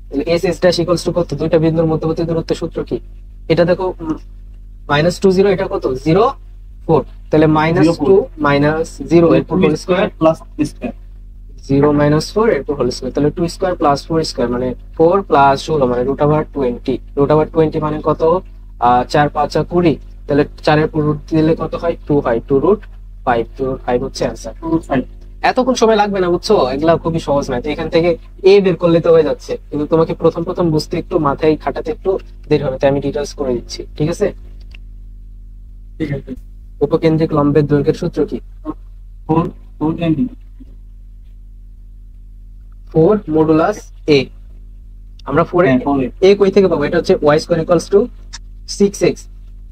তাহলে S S dash equals to কত? দুইটা বিন্দুর মধ্যবর্তী দূরত্বের সূত্র কি? এটা দেখো -2 0, এটা কত? 0 4। তাহলে -2 -0 এরপর হোল স্কয়ার প্লাস স্কয়ার। 0 -4 এরপর হোল স্কয়ার, তাহলে 2 স্কয়ার প্লাস 4 স্কয়ার মানে 4 প্লাস 16 মানে √20। √20 মানে কত? 4 5 20। তাহলে 4 এর পুরো রুট দিলে কত হয়? 2 হয়, 2√5, 2√5 হচ্ছে आंसर। এতক্ষণ সময় লাগবে না, বুঝছো? এগুলা খুবই সহজ ম্যাথ, এখান থেকে এ বের করলে তো হয়ে যাচ্ছে, কিন্তু তোমাকে প্রথম প্রথম বুঝতে একটু, মাথায় খাটাতে একটু দেরি হবে, তাই আমি ডিটেইলস করে দিচ্ছি, ঠিক আছে? ঠিক আছে। উপকেন্দ্রিক লম্বের দৈর্ঘ্যের সূত্র কি? 4 মডুলাস a। আমরা 4 এ a কই থেকে পাবো? এটা হচ্ছে y square equals two 6x।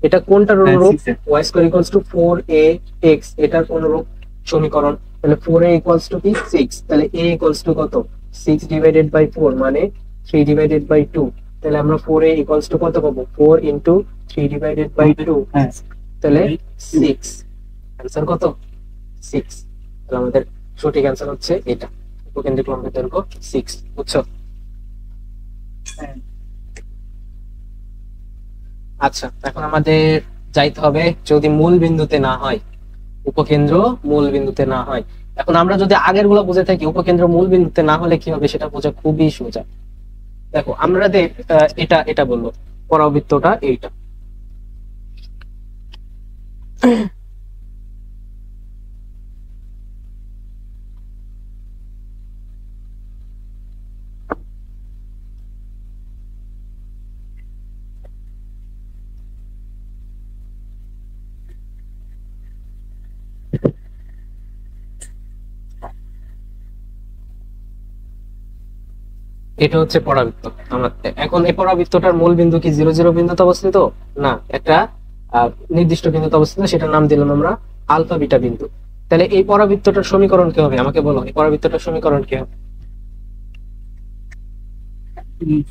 এটা কোনটার অনুরূপ? y square equals to 4ax, এটার অনুরূপ সমীকরণ। তাহলে 4a ইকুয়ালস টু কি? 6। তাহলে a ইকুয়ালস টু কত? 6 ডিভাইডেড বাই 4 মানে 3 ডিভাইডেড বাই 2। তাহলে আমরা 4a ইকুয়ালস টু কত পাবো? 4 ইনটু 3 ডিভাইডেড বাই 2, তাহলে 6। आंसर কত? 6। তাহলে আমাদের সঠিক आंसर হচ্ছে এটা, উপকেন্দ্রিক লম্বের দৈর্ঘ্য 6, বুঝছো? আচ্ছা, এখন আমাদের যাইতে হবে যদি মূল বিন্দুতে না হয়, উপকেন্দ্র মূল বিন্দুতে না হয়। এখন আমরা যদি আগের গুলো বুঝে থাকি, উপকেন্দ্র মূল বিন্দুতে না হলে কি হবে সেটা বোঝা খুবই সোজা। দেখো আমাদের এটা এটা বললো পরাবৃত্তটা এইটা, এটা হচ্ছে পরাবৃত্ত। আমরা এখন এই পরাবৃত্তটার মূল বিন্দু কি 0 0 বিন্দুতে অবস্থিত? না, একটা নির্দিষ্ট বিন্দুতে অবস্থিত, সেটার নাম দিলাম আমরা আলফা বিটা বিন্দু। তাহলে এই পরাবৃত্তটার সমীকরণ কি হবে আমাকে বলো, এই পরাবৃত্তটার সমীকরণ কি হবে?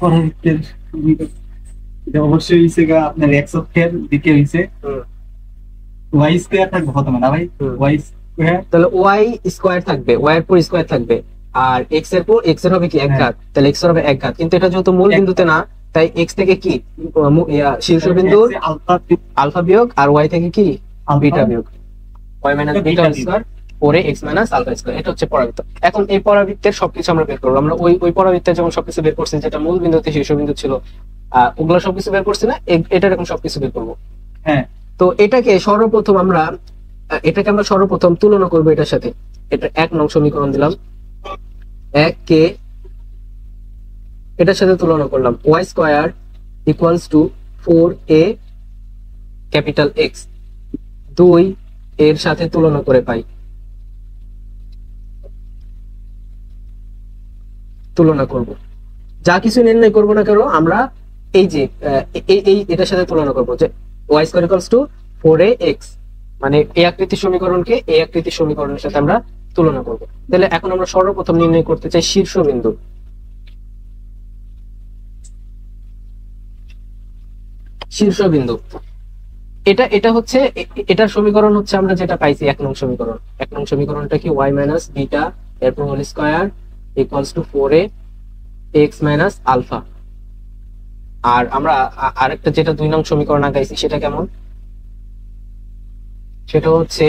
পরাবৃত্তের এটা অবশ্যই হইছে গা আপনার এক্স অক্ষের দিকে হইছে ওয়াই স্কয়ার থাকবে প্রথমে না ভাই? ওয়াই স্কয়ার, তাহলে ওয়াই স্কয়ার থাকবে, ওয়াই এর পর স্কয়ার থাকবে, আর এক্স এর পর এক্স এর হবে কি এক ঘাত, তাহলে এক্স এর হবে এক ঘাত। কিন্তু এটা যেহেতু মূল বিন্দুতে না, তাই এক্স থেকে কি শীর্ষবিন্দুর আলফা বিয়োগ, আর ওয়াই থেকে কি বিটা বিয়োগ, ওয়াই মাইনাস বিটা স্কয়ার পরে এক্স মাইনাস আলফা স্কয়ার। এটা হচ্ছে পরাবৃত্ত। এখন এই পরাবৃত্তের সবকিছু আমরা বের করবো। আমরা ওই পরাবৃত্তে যেমন সবকিছু বের করছি, যেটা মূল বিন্দুতে শীর্ষবিন্দু ছিল, ওগুলো সবকিছু বের করছি না, এটা এরকম সবকিছু বের করবো। হ্যাঁ, তো এটাকে সর্বপ্রথম আমরা সর্বপ্রথম তুলনা করবো এটার সাথে। এটা 1 নং সমীকরণ দিলাম, 1 কে এটার সাথে তুলনা করলাম, Y square equals to 4a capital X, 2 এর সাথে তুলনা করে পাই, তুলনা করব। যা কিছু নির্ণয় করবো না কেন আমরা এই যে এই এটার সাথে তুলনা করবো, যে Y square equals to 4ax, মানে এই আকৃতির সমীকরণকে এই আকৃতির সমীকরণের সাথে আমরা তুলনা করব। তাহলে এখন আমরা সর্বপ্রথম নির্ণয় করতে চাই শীর্ষবিন্দু। শীর্ষবিন্দু এটা হচ্ছে এটার সমীকরণ হচ্ছে আমরা যেটা পাইছি 1 নং সমীকরণ। 1 নং সমীকরণটা কি ওয়াই মাইনাস বিটা এরপর whole square equals to 4ax minus alpha. আর আমরা আরেকটা যেটা 2 নং সমীকরণ আগাইছি সেটা কেমন, সেটা হচ্ছে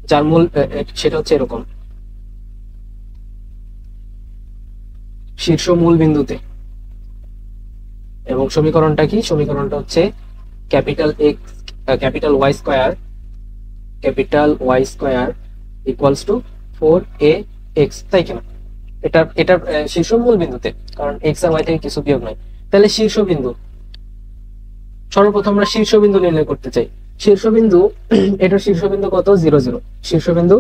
যার মূল সেটা হচ্ছে এরকম, শীর্ষ মূল বিন্দুতে, এবং সমীকরণটা কি, সমীকরণটা হচ্ছে capital X capital Y square equals to 4ax, তাই কিনা? এটা শীর্ষ মূল বিন্দুতে, কারণ এক্স আর ওয়াই থেকে কিছু বিয়োগ নাই। তাহলে শীর্ষবিন্দু, সর্বপ্রথম আমরা শীর্ষবিন্দু নির্ণয় করতে চাই। শীর্ষবিন্দু এটার শীর্ষবিন্দু কত? 0 0, শীর্ষবিন্দু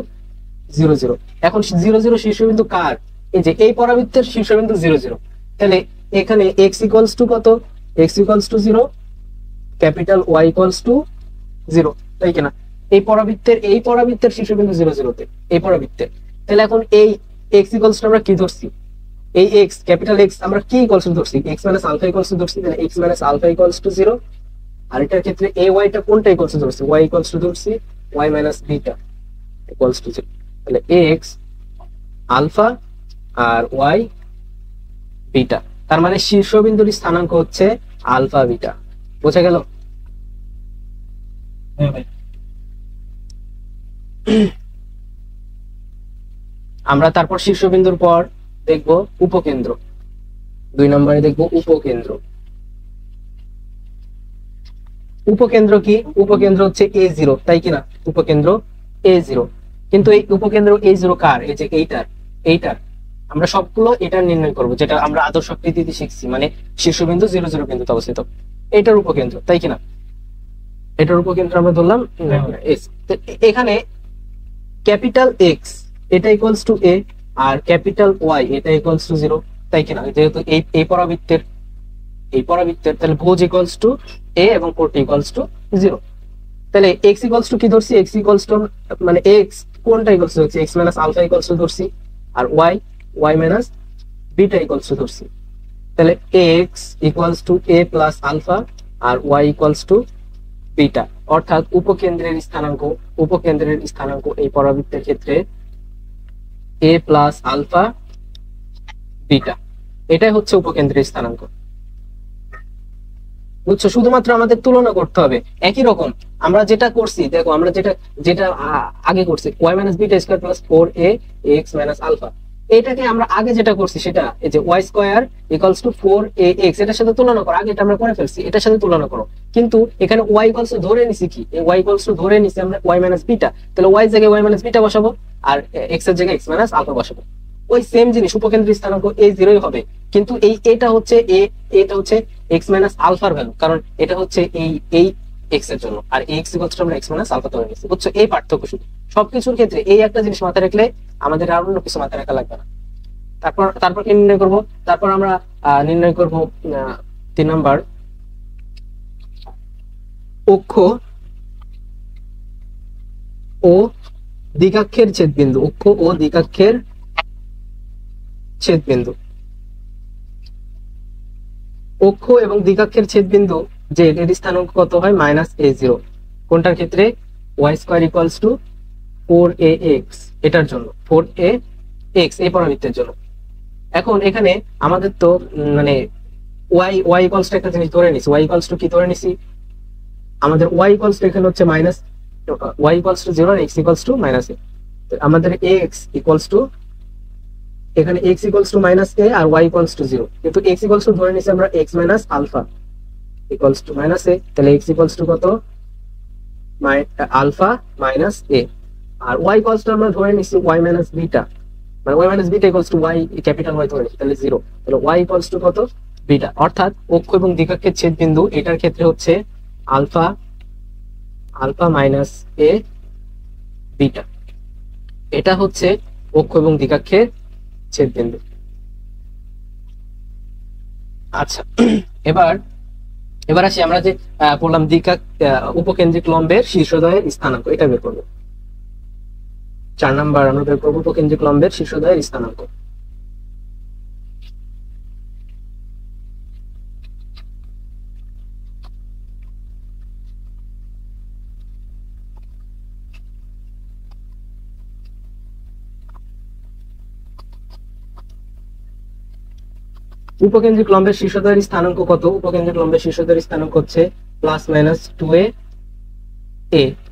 0 0। এখন 0 0 শীর্ষবিন্দু কার? এই যে এই পরাবৃত্তের শীর্ষবিন্দু 0 0। তাহলে এখানে x ইকুয়ালস টু কত? x equals to 0, capital y equals to 0, তাই কিনা? এই পরাবৃত্তের শীর্ষবিন্দু 0 0 তে, এই পরাবৃত্তের। তাহলে এখন এই x ইকুয়ালস টু আমরা কি ধরছি? এই x ক্যাপিটাল x আমরা কি ইকুয়ালস টু ধরছি? x minus alpha equals to ধরছি। তাহলে x minus alpha equals to 0। আর এটার ক্ষেত্রে এই y টা কোনটা ইকুয়ালস টু ধরছি? y ইকুয়ালস টু ধরছি y minus beta equals to 0। তাহলে x আলফা আর y বিটা, তার মানে শীর্ষবিন্দুর স্থানাঙ্ক হচ্ছে আলফা বিটা। বোঝা গেল? হ্যাঁ ভাই। আমরা তারপর শীর্ষবিন্দুর পর দেখব উপকেন্দ্র। 2 নম্বরে দেখব উপকেন্দ্র। উপকেন্দ্র কি? উপকেন্দ্র হচ্ছে a0, তাই কিনা? উপকেন্দ্র a0। কিন্তু এই উপকেন্দ্র a0 কার? এই যে এইটার আমরা সবগুলো এটার নির্ণয় করব, যেটা আমরা আদর্শ আকৃতিতে শিখছি, মানে শীর্ষবিন্দু 0 0 বিন্দুতে অবস্থিত, এটার উপকেন্দ্র, তাই কিনা? এটার উপকেন্দ্র আমরা ধরলাম s। এখানে ক্যাপিটাল এক্স এটা ইকুয়ালস টু a, আর ক্যাপিটাল ওয়াই এটা ইকুয়ালস টু 0, তাই কিনা? যেহেতু এই পরাবৃত্তের তাহলে ভুজ ইকুয়ালস টু a এবং কোটি ইকুয়ালস টু 0। তাহলে x ইকুয়ালস টু কি ধরছি? x ইকুয়ালস টু মানে x কোনটা ইকুয়ালস টু হচ্ছে x minus alpha equals to ধরছি, আর y minus beta equals to ধরছি। তাহলে x equals to a plus alpha আর y ইকুয়ালস টু বিটা, অর্থাৎ উপকেন্দ্রের স্থানাঙ্ক এই পরাবৃত্তের ক্ষেত্রে a প্লাস আলফা বিটা, এটাই হচ্ছে উপকেন্দ্রের স্থানাঙ্ক। বুঝছো? শুধুমাত্র আমাদের তুলনা করতে হবে একই রকম। আমরা যেটা করছি দেখো, আমরা যেটা আগে করছি y minus beta square plus 4ax minus alpha, এটাকে আমরা আগে যেটা করছি সেটা এই যে y square equals to 4ax, এটার সাথে তুলনা করো। আগে এটা আমরা করে ফেলছি, এটার সাথে তুলনা করো। কিন্তু এখানে y ইকুয়ালস টু ধরে নিছি কি? এই y ইকুয়ালস টু ধরে নিছি আমরা y মাইনাস বিটা, তাহলে y এর জায়গায় y মাইনাস বিটা বসাবো, আর x এর জায়গায় x মাইনাস আলফা বসাবো। ওই সেম জিনিস, উপকেন্দ্রের স্থানাঙ্ক a0 হবে, কিন্তু এটা হচ্ছে x মাইনাস আলফার ভ্যালু, কারণ এটা হচ্ছে এই x এর জন্য, আর x ইকুয়ালস টু আমরা x মাইনাস আলফা ধরে নিছি। বুঝছো? এই পার্থক্য শুধু। সবকিছুর ক্ষেত্রে এই একটা জিনিস মাথায় রাখলে আমাদের আর অন্য কিছু মাথায় রাখা লাগবে না। তারপর তারপর কি নির্ণয় করব? তারপর আমরা নির্ণয় করব 3 নাম্বার, অক্ষ ও দ্বিগাক্ষের ছেদবিন্দু। অক্ষ ও দ্বিগাক্ষের ছেদবিন্দু। অক্ষ এবং দ্বিগাক্ষের ছেদবিন্দু যে এর স্থানাঙ্ক কত হয়? -a0। কোনটার ক্ষেত্রে? y² = 4ax, এটার জন্য 4ax এই পরাবৃত্তের জন্য। এখন এখানে আমাদের তো মানে y একটা জিনিস ধরে নিছি। y কি ধরে নিছি? আমাদের y এখানে হচ্ছে মাইনাস, y 0 আর x -a। আমাদের x এখানে x -a আর y -0, কিন্তু x ধরে নিছি আমরা x - আলফা -a, তাহলে x কত? Alpha - a। আর y আমরা ধরে নিছি y - বিটা, মানে y - beta y, capital Y ধরে নিছি, তাহলে 0। তাহলে y কত? বিটা। অর্থাৎ অক্ষ এবং দ্বিগাক্ষের ছেদবিন্দু এটার ক্ষেত্রে হচ্ছে আলফা -a বিটা। এটা হচ্ছে অক্ষ এবং দ্বিগাক্ষের ছেদবিন্দু। আচ্ছা, এবার আসি আমরা যে বললাম উপকেন্দ্রিক লম্বের শীর্ষদ্বয়ের স্থানাঙ্ক, এটা বের করবো। 4 নাম্বার আমরা বের করবো উপকেন্দ্রিক লম্বের শীর্ষদ্বয়ের স্থানাঙ্ক। উপকেন্দ্রিক লম্বের শীর্ষদ্বয়ের স্থানাঙ্ক কত? উপকেন্দ্রিক লম্বের শীর্ষদ্বয়ের স্থানাঙ্ক হচ্ছে +-2a।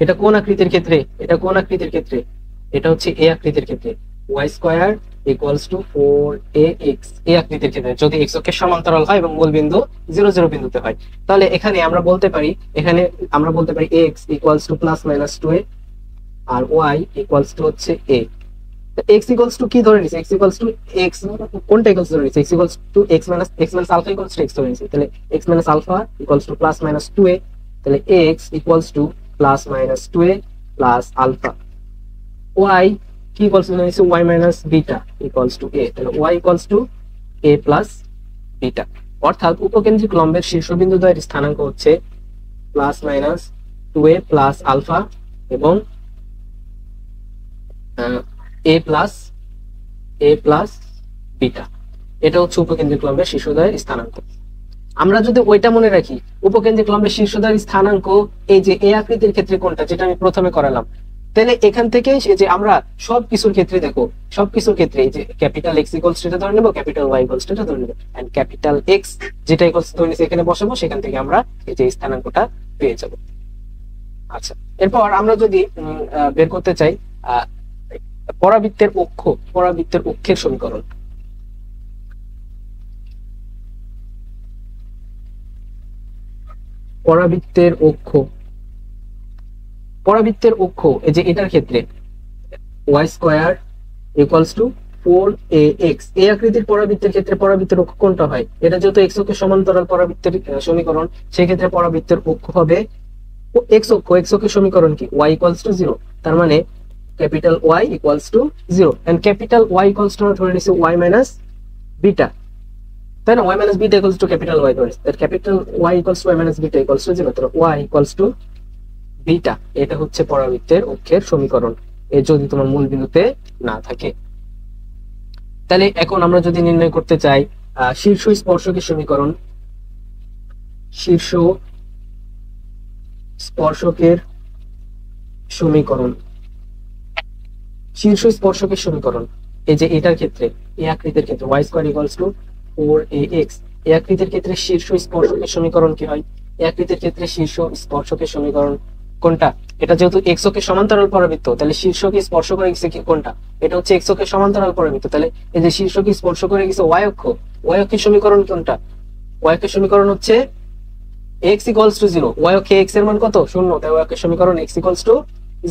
এটা কোন আকৃতির ক্ষেত্রে? এটা কোন আকৃতির ক্ষেত্রে? এটা হচ্ছে a আকৃতির ক্ষেত্রে। y² = 4ax এই আকৃতির ক্ষেত্রে, যদি x অক্ষের সমান্তরাল হয় এবং মূল বিন্দু 0, 0 বিন্দুতে হয়। তাহলে এখানে আমরা বলতে পারি x +-2a আর y হচ্ছে a। x কি ধরে নিছি? x কোনটা ইকুয়ালস ধরে নিছি? x আলফা x ধরে নিছি। তাহলে x আলফা +-2a, তাহলে x +-2a plus alpha. y কি ইকুয়ালস ধরে নিছি? y - বিটা a, তাহলে y a প্লাস বিটা। অর্থাৎ উপকেন্দ্রিক লম্বের শীর্ষবিন্দুদ্বয়ের স্থানাঙ্ক হচ্ছে +-2a প্লাস আলফা এবং a প্লাস বিটা। এটা হচ্ছে উপকেন্দ্রিক লম্বের শীর্ষদ্বয়ের স্থানাঙ্ক। আমরা যদি ওইটা মনে রাখি, উপকেন্দ্রিক লম্বের শীর্ষদ্বয়ের স্থানাঙ্ক এই যে a আকৃতির ক্ষেত্রে কোনটা, যেটা আমি প্রথমে করালাম, তাহলে এখান থেকে যে আমরা সবকিছুর ক্ষেত্রে দেখো, সবকিছুর ক্ষেত্রে এই যে ক্যাপিটাল X এটা ধরে নেব, ক্যাপিটাল Y এটা ধরে নেব, এন্ড ক্যাপিটাল X যেটা ইকুয়ালস ধরে নিছি এখানে বসাবো, সেখান থেকে আমরা এই যে স্থানাঙ্কটা পেয়ে যাব। আচ্ছা, এরপর আমরা যদি বের করতে চাই পরাবৃত্তের অক্ষের সমীকরণ। পরাবৃত্তের অক্ষ এই যে এটার ক্ষেত্রে y² = 4ax এই আকৃতির পরাবৃত্তের ক্ষেত্রে পরাবৃত্তের অক্ষ কোনটা হয়? এটা যেহেতু x অক্ষের সমান্তরাল পরাবৃত্তের সমীকরণ, সেই ক্ষেত্রে পরাবৃত্তের অক্ষ হবে x অক্ষের সমীকরণ কি? y 0, তার মানে capital Y = 0 and capital Y ধরে নিছি y - বিটা, তাই না? y - বিটা ক্যাপিটাল Y ধরে নিছি, ক্যাপিটাল Y y - বিটা 0, তাহলে y বিটা। এটা হচ্ছে পরাবৃত্তের অক্ষের সমীকরণ যদি তোমার মূল বিন্দুতে না থাকে। তাহলে এখন আমরা যদি নির্ণয় করতে চাই শীর্ষ স্পর্শকের সমীকরণ, শীর্ষ স্পর্শকের সমীকরণ এই যে এটার ক্ষেত্রে এই আকৃতির ক্ষেত্রে y² = 4ax এই আকৃতির ক্ষেত্রে শীর্ষ স্পর্শকের সমীকরণ কি হয়? এই আকৃতির ক্ষেত্রে শীর্ষ স্পর্শকের সমীকরণ কোনটা? এটা যেহেতু x অক্ষের সমান্তরাল পরাবৃত্ত, তাহলে শীর্ষকে স্পর্শ করে গেছে কি কোনটা? এটা হচ্ছে x অক্ষের সমান্তরাল পরাবৃত্ত, তাহলে এই যে শীর্ষকে স্পর্শ করে গেছে y অক্ষের সমীকরণ কোনটা? y অক্ষের সমীকরণ হচ্ছে x = 0, y অক্ষে x এর মান কত? 0, তাই y অক্ষের সমীকরণ x =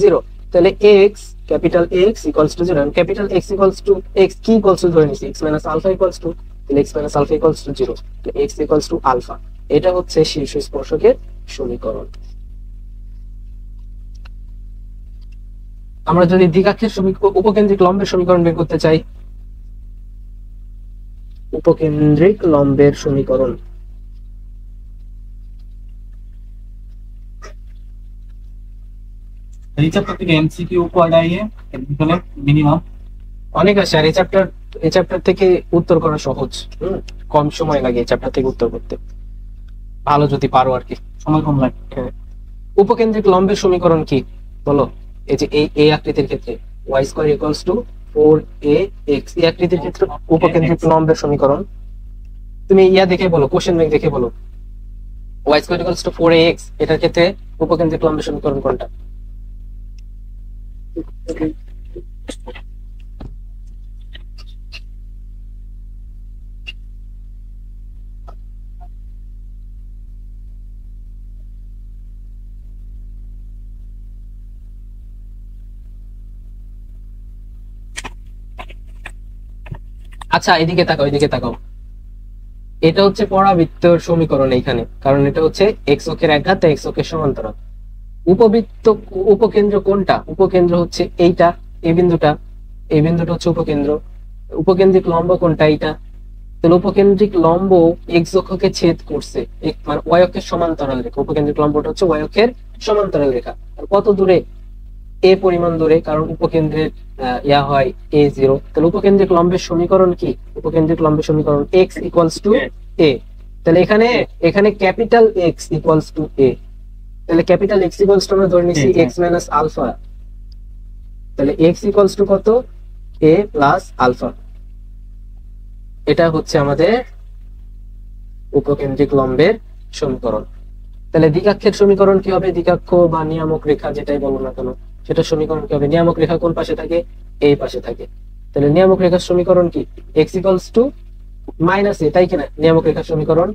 0, তাহলে x capital X = 0 capital X কি ইকুয়ালস ধরে নিছি x - আলফা তাহলে x - আলফা 0, তাহলে x = আলফা। এটা হচ্ছে শীর্ষ স্পর্শকের সমীকরণ। আমরা যদি দ্বিগাক্ষের উপকেন্দ্রিক লম্বের সমীকরণ বের করতে চাই, উপকেন্দ্রিক লম্বের সমীকরণ। এই চ্যাপ্টার থেকে এমসিকিউ কয়টা ইয়ে এমসিকিউ মিনিমাম অনেক আছে, আর এই চ্যাপ্টার থেকে উত্তর করা সহজ। কম সময় লাগে এই চ্যাপ্টার থেকে উত্তর করতে, ভালো যদি পারো আর কি। সময় কম লাগে। হ্যাঁ, উপকেন্দ্রিক লম্বের সমীকরণ কি বলো? এই যে এই আকৃতির ক্ষেত্রে y square equals to 4ax, এই আকৃতির ক্ষেত্রে উপকেন্দ্রিক লম্বের সমীকরণ তুমি ইয়া দেখে বলো, কোশ্চেন ব্যাংক দেখে বলো y square equals to 4ax, এটার ক্ষেত্রে উপকেন্দ্রিক লম্বের সমীকরণ কোনটা? আচ্ছা এদিকে তাকাও, এদিকে তাকাও। এটা হচ্ছে পরাবৃত্তের সমীকরণ এইখানে, কারণ এটা হচ্ছে এক্স অক্ষের একঘাত, এক্স অক্ষের সমান্তরাল। উপবৃত্ত উপকেন্দ্র কোনটা? উপকেন্দ্র হচ্ছে এইটা, এই বিন্দুটা, এই বিন্দুটা হচ্ছে উপকেন্দ্র। উপকেন্দ্রিক লম্ব কোনটা? এইটা। তাহলে উপকেন্দ্রিক লম্ব এক্স অক্ষকে ছেদ করছে, মানে ওয়াই অক্ষের সমান্তরাল রেখা। উপকেন্দ্রিক লম্বটা হচ্ছে ওয়াই অক্ষের সমান্তরাল রেখা। আর কত দূরে? এ পরিমাণ দূরে, কারণ উপকেন্দ্রের ইয়া হয় a0। তাহলে উপকেন্দ্রিক লম্বের সমীকরণ কি? উপকেন্দ্রিক লম্বের সমীকরণ x ইকুয়ালস টু a। তাহলে এখানে capital x equals to a। তাহলে ক্যাপিটাল x ইকুয়ালস টু আমরা ধরে নিছি x মাইনাস আলফা। তাহলে x ইকুয়ালস টু কত? a plus alpha. এটা হচ্ছে আমাদের উপকেন্দ্রিক লম্বের সমীকরণ। তাহলে দ্বিঘাক্ষের সমীকরণ কি হবে? দ্বিঘাক্ষ বা নিয়ামক রেখা যেটাই বলো না কেন, সেটা সমীকরণ কি হবে? নিয়ামক রেখা কোন পাশে থাকে? এই পাশে থাকে। তাহলে নিয়ামক রেখার সমীকরণ কি? x equals to minus a, তাই কিনা? নিয়ামক রেখার সমীকরণ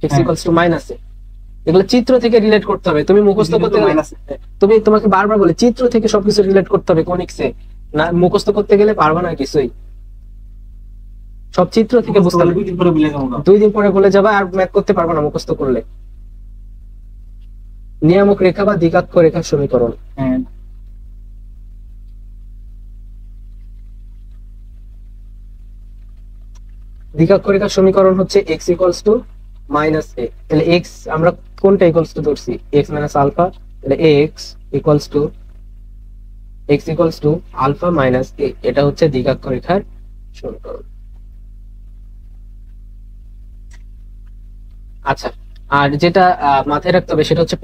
x equals to minus a। এগুলো চিত্র থেকে রিলেট করতে হবে, তুমি মুখস্থ করতে গেলে তোমাকে বারবার বলে চিত্র থেকে সবকিছু রিলেট করতে হবে কোনিক্সে, না মুখস্থ করতে গেলে পারবা না কিছুই। সব চিত্র থেকে বুঝতে হবে। 2 দিন পরে ভুলে যাবা, আর ম্যাথ করতে পারবা না মুখস্থ করলে। নিয়ামক রেখা বা দ্বিঘাক্ষ রেখার সমীকরণ। দ্বিঘাক্ষ রেখার সমীকরণ হচ্ছে x equals to minus a। তাহলে x আমরা কোনটা ইকুয়ালস টু ধরছি? x minus alpha. তাহলে x equals to alpha minus a। এটা হচ্ছে দ্বিঘাক্ষ রেখার সমীকরণ। আচ্ছা, আর যেটা মাথায় রাখতে হবে সেটা হচ্ছে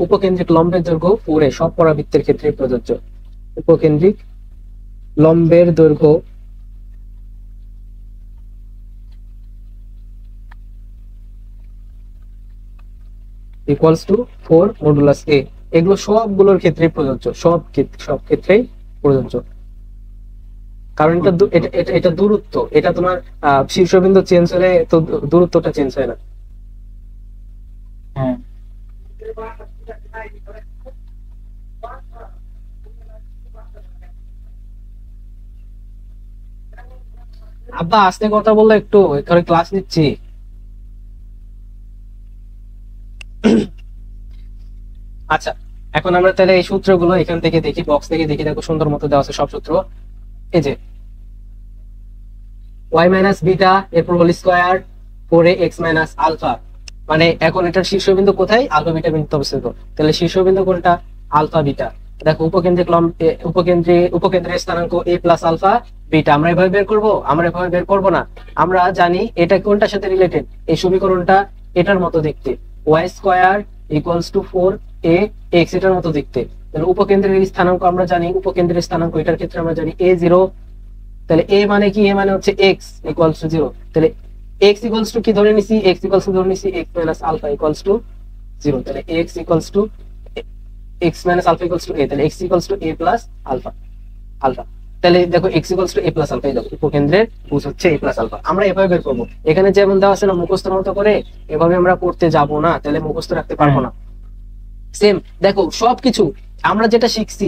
উপকেন্দ্রিক লম্বের দৈর্ঘ্য 4a, সব পরাবৃত্তের ক্ষেত্রে প্রযোজ্য। উপকেন্দ্রিক লম্বের দৈর্ঘ্য ইকুয়ালস টু 4 মডুলাস a। এগুলো সবগুলোর ক্ষেত্রে প্রযোজ্য, সব ক্ষেত্রেই প্রযোজ্য। কারণ এটা দূরত্ব, এটা তোমার শীর্ষবিন্দু চেঞ্জ হলে তো দূরত্বটা চেঞ্জ হয় না। আব্বা আস্তে কথা বললে একটু, এখানে ক্লাস নিচ্ছি। আচ্ছা, এখন আমরা তাহলে এই সূত্রগুলো এখান থেকে দেখি, বক্স থেকে দেখি। দেখো সুন্দর মতো দেওয়া আছে সব সূত্র। এই যে y মাইনাস বিটা এরপর whole square 4ax minus alpha, মানে এখন এটার শীর্ষবিন্দু কোথায়? আলফা বিটা বিন্দুতে অবস্থিত। তাহলে শীর্ষবিন্দু কোনটা? Alpha beta. দেখো উপকেন্দ্রের স্থানাঙ্ক a প্লাস আলফা বিটা। আমরা এভাবে বের করব? আমরা এভাবে বের করব না। আমরা জানি এটা কোনটার সাথে রিলেটেড। এই সমীকরণটা এটার মতো দেখতে, y square equals to 4ax, এটার মতো দেখতে। তাহলে উপকেন্দ্রের স্থানাঙ্ক আমরা জানি, উপকেন্দ্রের স্থানাঙ্ক এটার ক্ষেত্রে আমরা জানি a0। তাহলে a মানে কি? a মানে হচ্ছে x ইকুয়ালস টু 0। তাহলে x ইকুয়ালস টু কি ধরে নিছি? x ইকুয়ালস টু ধরে নিছি x minus alpha equals to 0। তাহলে x equals to x minus alpha equals to a। তাহলে x equals to a plus alpha. তাহলে দেখো x equals to a plus alpha, এই দেখো উপকেন্দ্রের ভুজ হচ্ছে a প্লাস আলফা। আমরা এভাবে বের করব। এখানে যেমন দেওয়া আছে না, মুখস্থর মতো করে এভাবে আমরা করতে যাব না, তাহলে মুখস্থ রাখতে পারবো না। সেম দেখো সবকিছু আমরা যেটা শিখছি,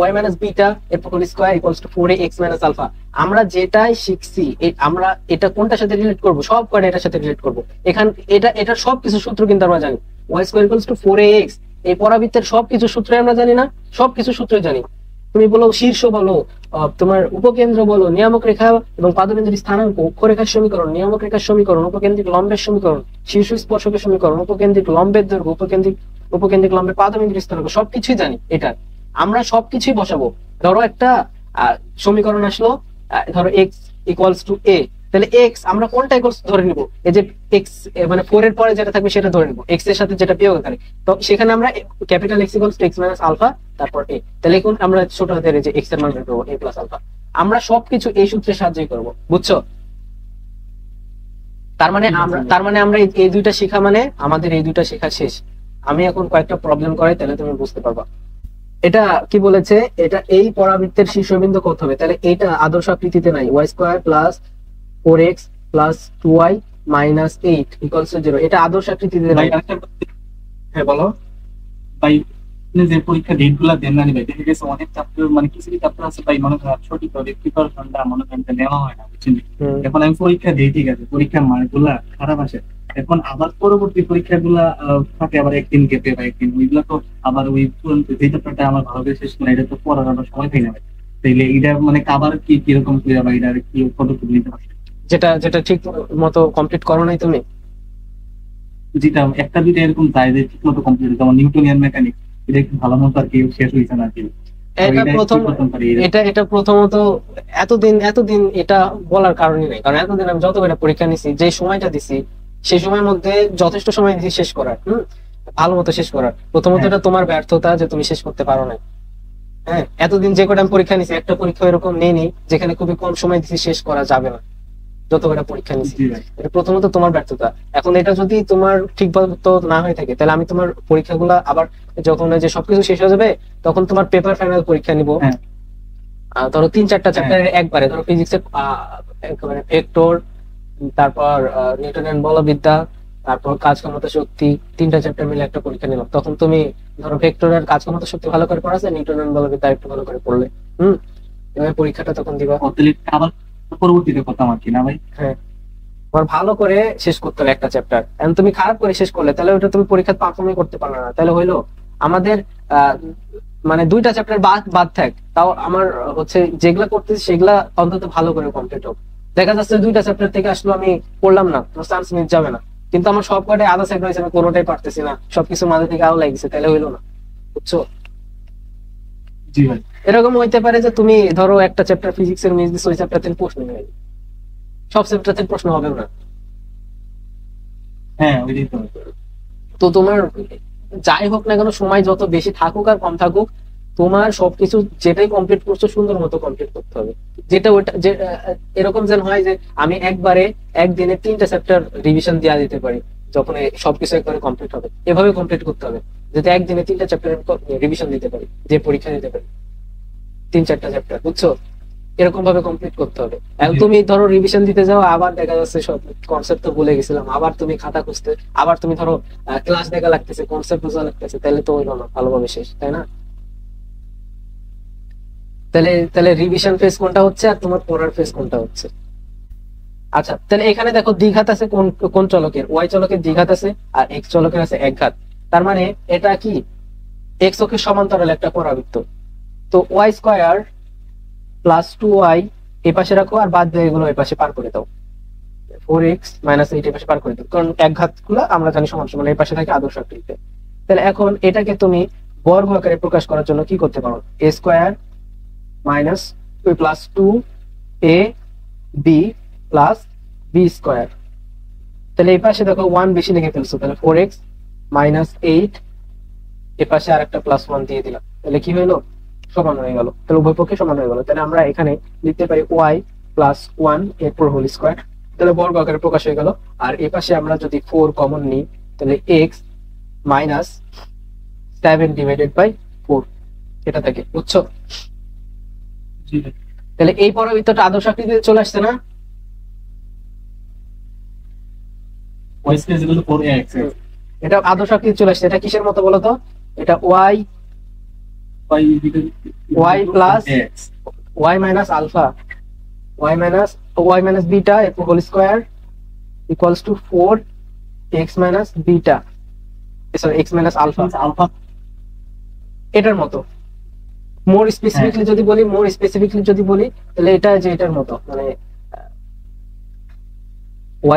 y মাইনাস বিটা এরপর whole square equals to 4ax minus alpha, আমরা যেটাই শিখছি আমরা এটা কোনটার সাথে রিলেট করব? সব কয়টা এটার সাথে রিলেট করব। এখান এটা সবকিছু সূত্র কিন্তু আমরা জানি। y square equals to 4ax, এই পরাবৃত্তের সবকিছু সূত্র আমরা জানি না? সবকিছু সূত্র জানি। তুমি বলো শীর্ষ বলো, তোমার উপকেন্দ্র বলো, নিয়ামক রেখা এবং পাদবিন্দুর স্থানাঙ্ক, অক্ষরেখার সমীকরণ, নিয়ামক রেখার সমীকরণ, উপকেন্দ্রিক লম্বের সমীকরণ, শীর্ষ স্পর্শকের সমীকরণ, উপকেন্দ্রিক লম্বের দৈর্ঘ্য, উপকেন্দ্রিক লম্বের পাদবিন্দুর স্থানাঙ্ক, সবকিছুই জানি। এটা আমরা সবকিছুই বসাবো। ধরো একটা সমীকরণ আসলো, ধরো এক্স ইকুয়ালস টু এ, তাহলে এক্স আমরা কোনটা ইকুয়ালস ধরে নিব, এই যে এক্স মানে 4 এর পরে যেটা থাকবে সেটা ধরে নিব, এক্স এর সাথে যেটা বিয়োগ করে, তো সেখানে আমরা capital x equals to x minus alpha তারপর এ। তাহলে এখন আমরা ছোট হাতের যে এক্স এর মান বের করব এ প্লাস আলফা। আমরা সবকিছু এই সূত্রের সাহায্যে করব, বুঝছো? তার মানে আমরা এই দুইটা শেখা মানে আমাদের এই দুইটা শেখা শেষ। আমি এখন কয়েকটা প্রবলেম করাই, তাহলে তুমি বুঝতে পারবা। এটা কি বলেছে, এটা এই পরাবৃত্তের শীর্ষবিন্দু কত হবে, তাহলে এটা আদর্শ আকৃতিতে নাই, y square plus 4x plus 2y minus 8 equals to 0, এটা আদর্শ আকৃতিতে নাই। হ্যাঁ বলো ভাই, আপনি যে পরীক্ষা ডেট গুলা দেন না ভাই, দেখে গেছে অনেক চ্যাপ্টার মানে কিছু কিছু চ্যাপ্টার আছে ভাই মনে করেন সঠিকভাবে প্রিপারেশনটা মনে করেন নেওয়া হয় না, বুঝছেন? এখন আমি পরীক্ষা দিই, ঠিক আছে, পরীক্ষার মার্কগুলা খারাপ আসে, এখন আবার পরবর্তী পরীক্ষাগুলা থাকে আবার একদিন গেপে বা একদিন, ওইগুলা তো আবার ওই যে চ্যাপ্টারটা আমার ভালোভাবে শেষ করে এটা তো পড়ার আবার সময় থাকে না ভাই। তাইলে এটা মানে আবার কিরকম করে বা এটা কি পদক্ষেপ নিতে পারবে? যেটা যেটা ঠিক মতো কমপ্লিট করো নাই তুমি, যেটা একটা দুইটা এরকম যায় যে ঠিক মতো কমপ্লিট, যেমন নিউটনিয়ান মেকানিক্স, এটা একটু ভালো মতো আর কি শেষ হয়েছে না আর কি। এটা প্রথমত এতদিন এটা বলার কারণই নেই, কারণ এতদিন আমি যত করে পরীক্ষা নিছি, যে সময়টা দিছি সেই সময়ের মধ্যে যথেষ্ট সময় দিছি শেষ করার, ভালো মতো শেষ করার। প্রথমত এটা তোমার ব্যর্থতা যে তুমি শেষ করতে পারো না। হ্যাঁ, এতদিন যে কটা আমি পরীক্ষা নিছি একটা পরীক্ষা এরকম নেই যেখানে খুবই কম সময় দিছি শেষ করা যাবে না, যত কটা পরীক্ষা নিছি। এটা প্রথমত তোমার ব্যর্থতা। এখন এটা যদি তোমার ঠিক মতো না হয়ে থাকে, তাহলে আমি তোমার পরীক্ষাগুলো আবার যখন যে সবকিছু শেষ হয়ে যাবে তখন তোমার পেপার ফাইনাল পরীক্ষা নিব, ধরো 3-4টা চ্যাপ্টারের একবারে, ধরো ফিজিক্সের একেবারে ভেক্টর, তারপর নিউটনের বলবিদ্যা, তারপর কাজ ক্ষমতা শক্তি, 3টা চ্যাপ্টার মিলে একটা পরীক্ষা নিলাম। তখন তুমি ধরো ভেক্টরের কাজ ক্ষমতা শক্তি ভালো করে পড়াছে, নিউটনের বলবিদ্যা একটু ভালো করে পড়লে, এভাবে পরীক্ষাটা তখন দিবা। আবার পরবর্তীতে কথা আমার কি না ভাই? হ্যাঁ, তোমার ভালো করে শেষ করতে হবে একটা চ্যাপ্টার। এখন তুমি খারাপ করে শেষ করলে তাহলে ওটা তুমি পরীক্ষা পারফর্মই করতে পারবে না। তাহলে হইলো আমাদের মানে 2টা চ্যাপ্টার বাদ থাক, তাও আমার হচ্ছে যেগুলা করতেছি সেগুলা অন্তত ভালো করে কমপ্লিট হোক। দেখা যাচ্ছে 2টা চ্যাপ্টার থেকে আসলে আমি পড়লাম না, তোমার চান্স মিস যাবে না, কিন্তু আমার সব কটাই আধা সেট হয়েছে, আমি কোনোটাই পারতেছি না, সবকিছু মাঝে থেকে আও লাগছে, তাহলে হইলো না, বুঝছো? জি ভাই। এরকম হইতে পারে যে তুমি ধরো একটা চ্যাপ্টার ফিজিক্সের মিস দিছো, ওই চ্যাপ্টার থেকে প্রশ্ন নেই, সব চ্যাপ্টার থেকে প্রশ্ন হবে না। হ্যাঁ, ওইটাই তো। তো তোমার যাই হোক না কেন, সময় যত বেশি থাকুক আর কম থাকুক, তোমার সবকিছু যেটাই কমপ্লিট করছো সুন্দর মতো কমপ্লিট করতে হবে। যেটা ওটা যে এরকম যেন হয় যে আমি একবারে একদিনে 3টা চ্যাপ্টার রিভিশন দেওয়া দিতে পারি যখন সবকিছু একবারে কমপ্লিট হবে, এভাবে কমপ্লিট করতে হবে যাতে একদিনে 3টা চ্যাপ্টার রিভিশন দিতে পারি, যে পরীক্ষা দিতে পারি 3-4টা চ্যাপ্টার, বুঝছো? এরকম ভাবে কমপ্লিট করতে হবে। এখন তুমি ধরো রিভিশন দিতে যাও, আবার দেখা যাচ্ছে সব কনসেপ্ট তো ভুলে গেছিলাম, আবার তুমি খাতা খুঁজতে, আবার তুমি ধরো ক্লাস দেখা লাগতেছে, কনসেপ্ট বোঝা লাগতেছে, তাহলে তো হইলো না ভালোভাবে শেষ, তাই না? তাহলে রিভিশন ফেজ কোনটা হচ্ছে আর তোমার পড়ার ফেজ কোনটা হচ্ছে? আচ্ছা, তাহলে এখানে দেখো দ্বিঘাত আছে কোন কোন চলকের, ওয়াই চলকের দ্বিঘাত আছে আর এক্স চলকের আছে একঘাত। তার মানে এটা কি এক্স অক্ষের সমান্তরাল একটা পরাবৃত্ত। তো ওয়াই স্কয়ার প্লাস 2y এই পাশে রাখো আর বাদ দিয়ে এগুলো এই পাশে পার করে দাও, 4x মাইনাস 8 এই পাশে পার করে দাও, কারণ একঘাত গুলো আমরা জানি সমান সমান এই পাশে থাকে আদর্শ আকৃতিতে। তাহলে এখন এটাকে তুমি বর্গ আকারে প্রকাশ করার জন্য কি করতে পারো, a square minus plus 2ab plus b square. তাহলে এই পাশে দেখো 1 বেশি লিখে ফেলছো, তাহলে 4x মাইনাস 8 এই পাশে আরেকটা প্লাস 1 দিয়ে দিলাম, তাহলে কি হলো, সমান হয়ে গেল। তাহলে উভয় পক্ষে সমান হয়ে গেল। তাহলে আমরা এখানে লিখতে পারি y প্লাস 1 এরপর হোল স্কয়ার, তাহলে বর্গ আকারে প্রকাশ হয়ে গেল। আর এই পাশে আমরা যদি 4 কমন নিই তাহলে x মাইনাস 7 ডিভাইডেড বাই 4 এটা থাকে, বুঝছো? তাহলে এই পরাবৃত্তটা আদর্শ আকৃতিতে চলে আসছে না? এটা আদর্শ আকৃতি চলে আসছে। এটা কিসের মতো বলতো? এটা y plus y minus alpha y minus beta এরপর whole square equals to 4x minus beta, sorry x minus alpha, এটার মতো। মোর স্পেসিফিকলি যদি বলি তাহলে এটা যে এটার মতো, মানে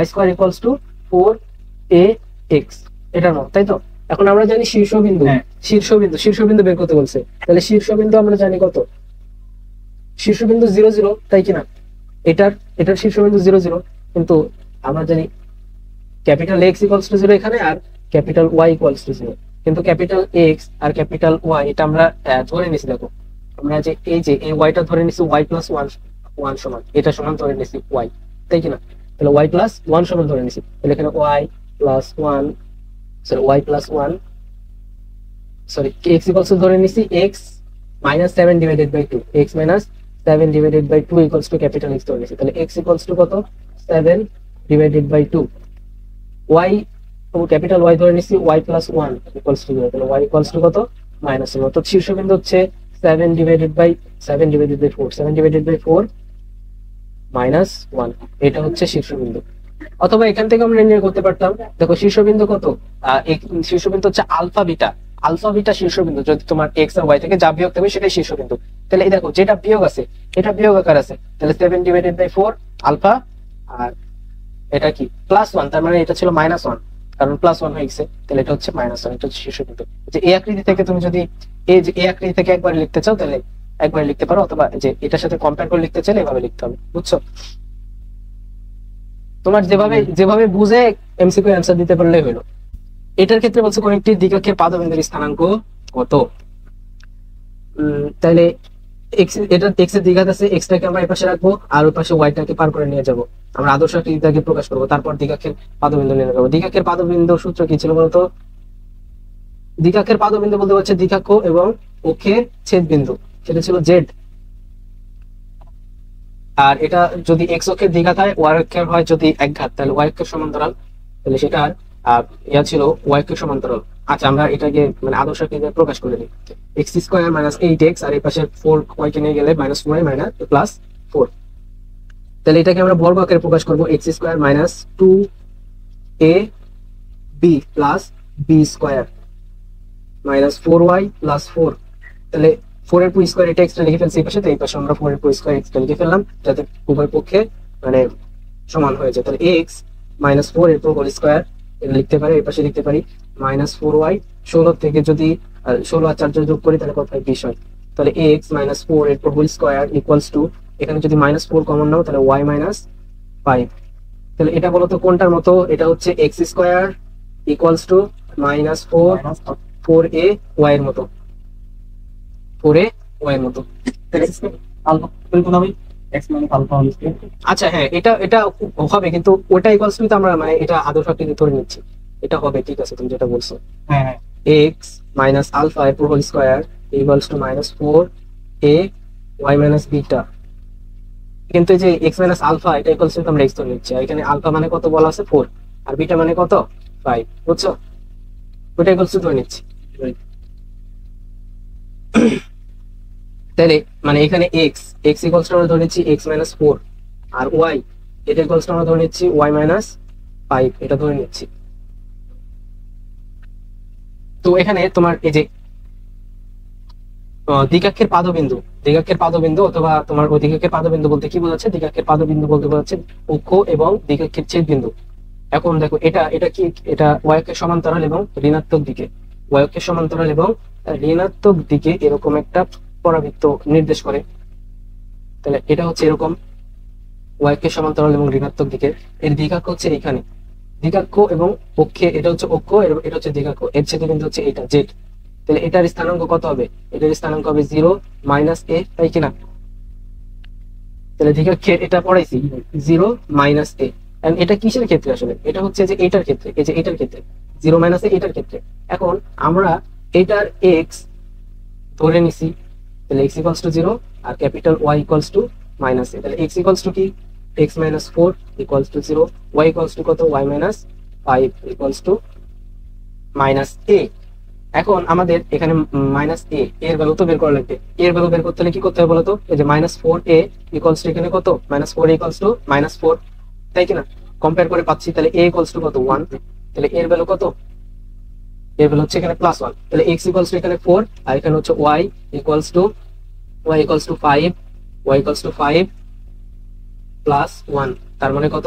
y square equals to 4ax এটার মতো, তাই তো? এখন আমরা জানি শীর্ষবিন্দু, হ্যাঁ। শীর্ষবিন্দু বের করতে বলছে, তাহলে শীর্ষবিন্দু আমরা জানি কত, শীর্ষবিন্দু 0 0, তাই কিনা? এটার শীর্ষবিন্দু 0 0, কিন্তু আমরা জানি ক্যাপিটাল x ইকুয়ালস টু 0 এখানে, আর ক্যাপিটাল y ইকুয়ালস টু 0, কিন্তু ক্যাপিটাল x আর ক্যাপিটাল y এটা আমরা ধরে নিছি। দেখো আমরা যে এই y টা ধরে নিছি y প্লাস 1 সমান, এটা সমান ধরে নিছি y, তাই কিনা? তাহলে y প্লাস 1 সমান ধরে নিছি, তাহলে এখানে y plus 1, sorry y plus 1, sorry x equals to ধরে নিছি x minus 7 divided by 2, x minus 7 divided by 2 equals to capital x ধরে নিছি, তাহলে x ইকুয়ালস টু কত, 7 ডিভাইডেড বাই 2, y ও ক্যাপিটাল y ধরে নিছি y প্লাস 1 ইকুয়ালস টু 0, তাহলে y ইকুয়ালস টু কত, মাইনাস 1। তো শীর্ষবিন্দু হচ্ছে 7 divided by 4, 7 divided by 4 minus 1, এটা হচ্ছে শীর্ষবিন্দু। অথবা এখান থেকে আমরা নির্ণয় করতে পারতাম, দেখো শীর্ষবিন্দু কত, শীর্ষবিন্দু হচ্ছে আলফা বিটা শীর্ষবিন্দু, যদি তোমার x আর y থেকে যা বিয়োগ থাকবে সেটাই শীর্ষবিন্দু। তাহলে এই দেখো যেটা বিয়োগ আছে এটা বিয়োগ আকার আছে, তাহলে 7 ডিভাইডেড বাই 4 আলফা, আর এটা কি প্লাস 1, তার মানে এটা ছিল মাইনাস 1, কারণ প্লাস 1 হয়ে গেছে, তাহলে এটা হচ্ছে মাইনাস 1, এটা হচ্ছে শীর্ষবিন্দু। যে এই আকৃতি থেকে তুমি যদি এই আকৃতি থেকে একবার লিখতে চাও তাহলে একবার লিখতে পারো, অথবা যে এটার সাথে কম্পেয়ার করে লিখতে চাইলে এভাবে লিখতে হবে, বুঝছো? তোমার যেভাবে বুঝে এমসিকিউ অ্যানসার দিতে পারলেই হলো। এটার ক্ষেত্রে বলছে কোন একটি দ্বিকক্ষের পাদবিন্দুর স্থানাঙ্ক কত। তাহলে এটা x এর দ্বিঘাত আছে, x টাকে আমরা এই পাশে রাখবো আর ওই পাশে y টাকে পার করে নিয়ে যাব, আমরা আদর্শ আকৃতিটাকে প্রকাশ করব, তারপর দ্বিকক্ষের পাদবিন্দু নির্ণয় করব। দ্বিকক্ষের পাদবিন্দুর সূত্র কি ছিল বলতো? দ্বিকক্ষের পাদবিন্দু বলতে হচ্ছে দ্বিকক্ষ এবং অক্ষের ছেদবিন্দু, সেটা ছিল z। আর এটা যদি x অক্ষের দ্বিঘাত হয়, y অক্ষের হয় যদি একঘাত, তাহলে y অক্ষের সমান্তরাল, তাহলে সেটা ইয়া ছিল y অক্ষের সমান্তরাল। আচ্ছা আমরা এটাকে মানে আদর্শ আকৃতিতে প্রকাশ করে দিই, x স্কয়ার মাইনাস 8x আর এই পাশে 4y কে নিয়ে গেলে মাইনাস 4y মাইনাস প্লাস 4, তাহলে এটাকে আমরা বর্গ আকারে প্রকাশ করব, x square minus 2ab plus b square minus 4y plus 4, তাহলে 4 এর পুরো স্কয়ার এটা এক্সট্রা লিখে ফেলছি এই পাশে, তো এই পাশে আমরা 4 এর পুরো স্কয়ার এক্সট্রা লিখে ফেললাম যাতে উভয় পক্ষে মানে সমান হয়ে যায়। তাহলে x মাইনাস 4 এর পুরো হোল স্কয়ার এটা লিখতে পারি, এই পাশে লিখতে পারি মাইনাস 4y, 16 থেকে যদি 16 আর 4 যোগ করি তাহলে কত হয় 20 হয়। তাহলে x মাইনাস 4 এর পুরো হোল স্কয়ার ইকুয়ালস টু, এখানে যদি মাইনাস 4 কমন নাও তাহলে y মাইনাস 5। তাহলে এটা বলতো কোনটার মতো? এটা হচ্ছে x square equals to minus 4a y এর মতো, 4a y এর মতো। আলফা কোন হবে, x মানে আলফা হোল স্কয়ার। আচ্ছা হ্যাঁ, এটা হবে, কিন্তু ওটা ইকুয়ালস টু তো আমরা মানে এটা আদর্শ আকৃতি ধরে নিচ্ছি, এটা হবে, ঠিক আছে তুমি যেটা বলছো। হ্যাঁ, x মাইনাস আলফা এর পুরো whole square equals to minus 4a y minus beta, কিন্তু এই যে x মাইনাস আলফা এটা ইকুয়ালস টু আমরা x ধরে নিচ্ছি, আর এখানে আলফা মানে কত বলা আছে 4 আর বিটা মানে কত 5, বুঝছো? ওটা ইকুয়ালস টু ধরে নিচ্ছি। তাহলে মানে এখানে x ইকুয়ালস টু আমরা ধরে নিচ্ছি x মাইনাস 4, আর y এটা ইকুয়ালস টু আমরা ধরে নিচ্ছি y মাইনাস 5, এটা ধরে নিচ্ছি। তো এখানে তোমার এই যে দ্বিকক্ষের পাদবিন্দু অথবা তোমার দ্বিকক্ষের পাদবিন্দু বলতে কি বোঝাচ্ছে? দ্বিকক্ষের পাদবিন্দু বলতে বোঝাচ্ছে অক্ষ এবং দ্বিকক্ষের ছেদবিন্দু। এখন দেখো এটা কি, এটা y অক্ষের সমান্তরাল এবং ঋণাত্মক দিকে, y অক্ষের সমান্তরাল এবং ঋণাত্মক দিকে এরকম একটা পরাবৃত্ত নির্দেশ করে। তাহলে এটা হচ্ছে এরকম y অক্ষের সমান্তরাল এবং ঋণাত্মক দিকে, এর দ্বিকক্ষ হচ্ছে এখানে, দ্বিকক্ষ এবং অক্ষে এটা হচ্ছে অক্ষ এবং এটা হচ্ছে দ্বিকক্ষ, এর ছেদবিন্দু হচ্ছে এটা z। তাহলে এটার স্থানাঙ্ক কত হবে? এটার স্থানাঙ্ক হবে 0 মাইনাস a, তাই কিনা? তাহলে দ্বিকক্ষের এটা পড়াইছি 0 মাইনাস a, এন্ড এটা কিসের ক্ষেত্রে আসলে? এটা হচ্ছে যে এটার ক্ষেত্রে, এই যে এটার ক্ষেত্রে 0 মাইনাস a এটার ক্ষেত্রে। এখন আমরা এটার x ধরে নিছি, তাহলে x ইকুয়ালস টু 0 আর capital y equals to minus a, তাহলে x ইকুয়ালস টু কি x minus 4 equals to 0, y equals to কত y minus 5 equals to minus a। এখন আমাদের এখানে মাইনাস a এর ভ্যালু তো বের করা লাগবে, এর ভ্যালু বের করতে হলে কি করতে হবে বলতো? এই যে মাইনাস 4a ইকুয়ালস টু এখানে কত মাইনাস 4 ইকুয়ালস টু মাইনাস 4, তাই কিনা? কম্পেয়ার করে পাচ্ছি, তাহলে a ইকুয়ালস টু কত 1, তাহলে এর ভ্যালু কত? এর ভ্যালু হচ্ছে এখানে প্লাস 1, তাহলে x ইকুয়ালস টু এখানে 4 আর এখানে হচ্ছে y equals two y equals two 5, y equals two 5 plus 1, তার মানে কত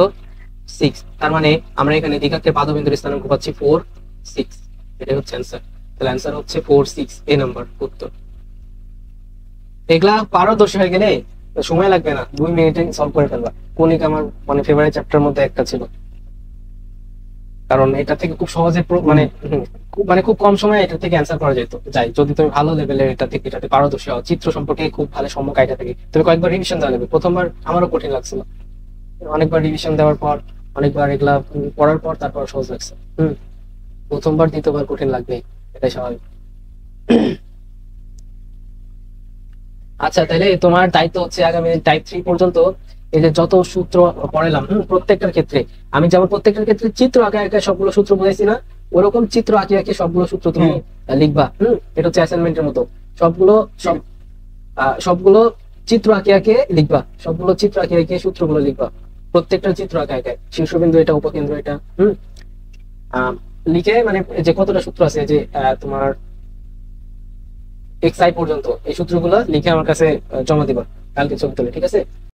6। তার মানে আমরা এখানে দ্বিঘাতের পাদবিন্দুর স্থানাঙ্ক পাচ্ছি 4 6, এটাই হচ্ছে অ্যান্সার। তাহলে অ্যান্সার হচ্ছে 4 6, এ নাম্বার উত্তর। এগুলা পারদর্শী হয়ে গেলে সময় লাগবে না, 2 মিনিটে সলভ করে ফেলবা। কণিকা আমার মানে ফেভারিট চ্যাপ্টার মধ্যে একটা ছিল, কারণ এটা থেকে খুব সহজে খুব কম সময়ে এটা থেকে অ্যান্সার করা যেত যাই, যদি তুমি ভালো লেভেলের এটাতে পারদর্শী হও, চিত্র সম্পর্কে খুব ভালো সম্যক আইডিয়া থাকে। তুমি কয়েকবার রিভিশন দেওয়া লাগবে। প্রথমবার আমারও কঠিন লাগছিল, অনেকবার রিভিশন দেওয়ার পর, অনেকবার এগুলা পড়ার পর তারপর সহজ লাগছে। প্রথমবার দ্বিতীয়বার কঠিন লাগবে, এটাই স্বাভাবিক। আচ্ছা, তাহলে তোমার দায়িত্ব হচ্ছে আগামী টাইপ 3 পর্যন্ত এই যে যত সূত্র পড়ালাম প্রত্যেকটার ক্ষেত্রে, আমি যেমন প্রত্যেকটার ক্ষেত্রে চিত্র আঁকে আঁকে সবগুলো সূত্র বুঝাইছি না, ওরকম চিত্র আঁকে আঁকে সবগুলো সূত্র তুমি লিখবা। এটা হচ্ছে অ্যাসাইনমেন্টের মতো, সবগুলো চিত্র আঁকে আঁকে লিখবা, সবগুলো চিত্র আঁকে আঁকে সূত্রগুলো লিখবা, প্রত্যেকটা চিত্র আঁকে আঁকে, শীর্ষবিন্দু এটা, উপকেন্দ্র এটা, লিখে মানে যে কতটা সূত্র আছে যে তোমার xi পর্যন্ত, এই সূত্রগুলো লিখে আমার কাছে জমা দিবা কালকে ছবি তুলে, ঠিক আছে?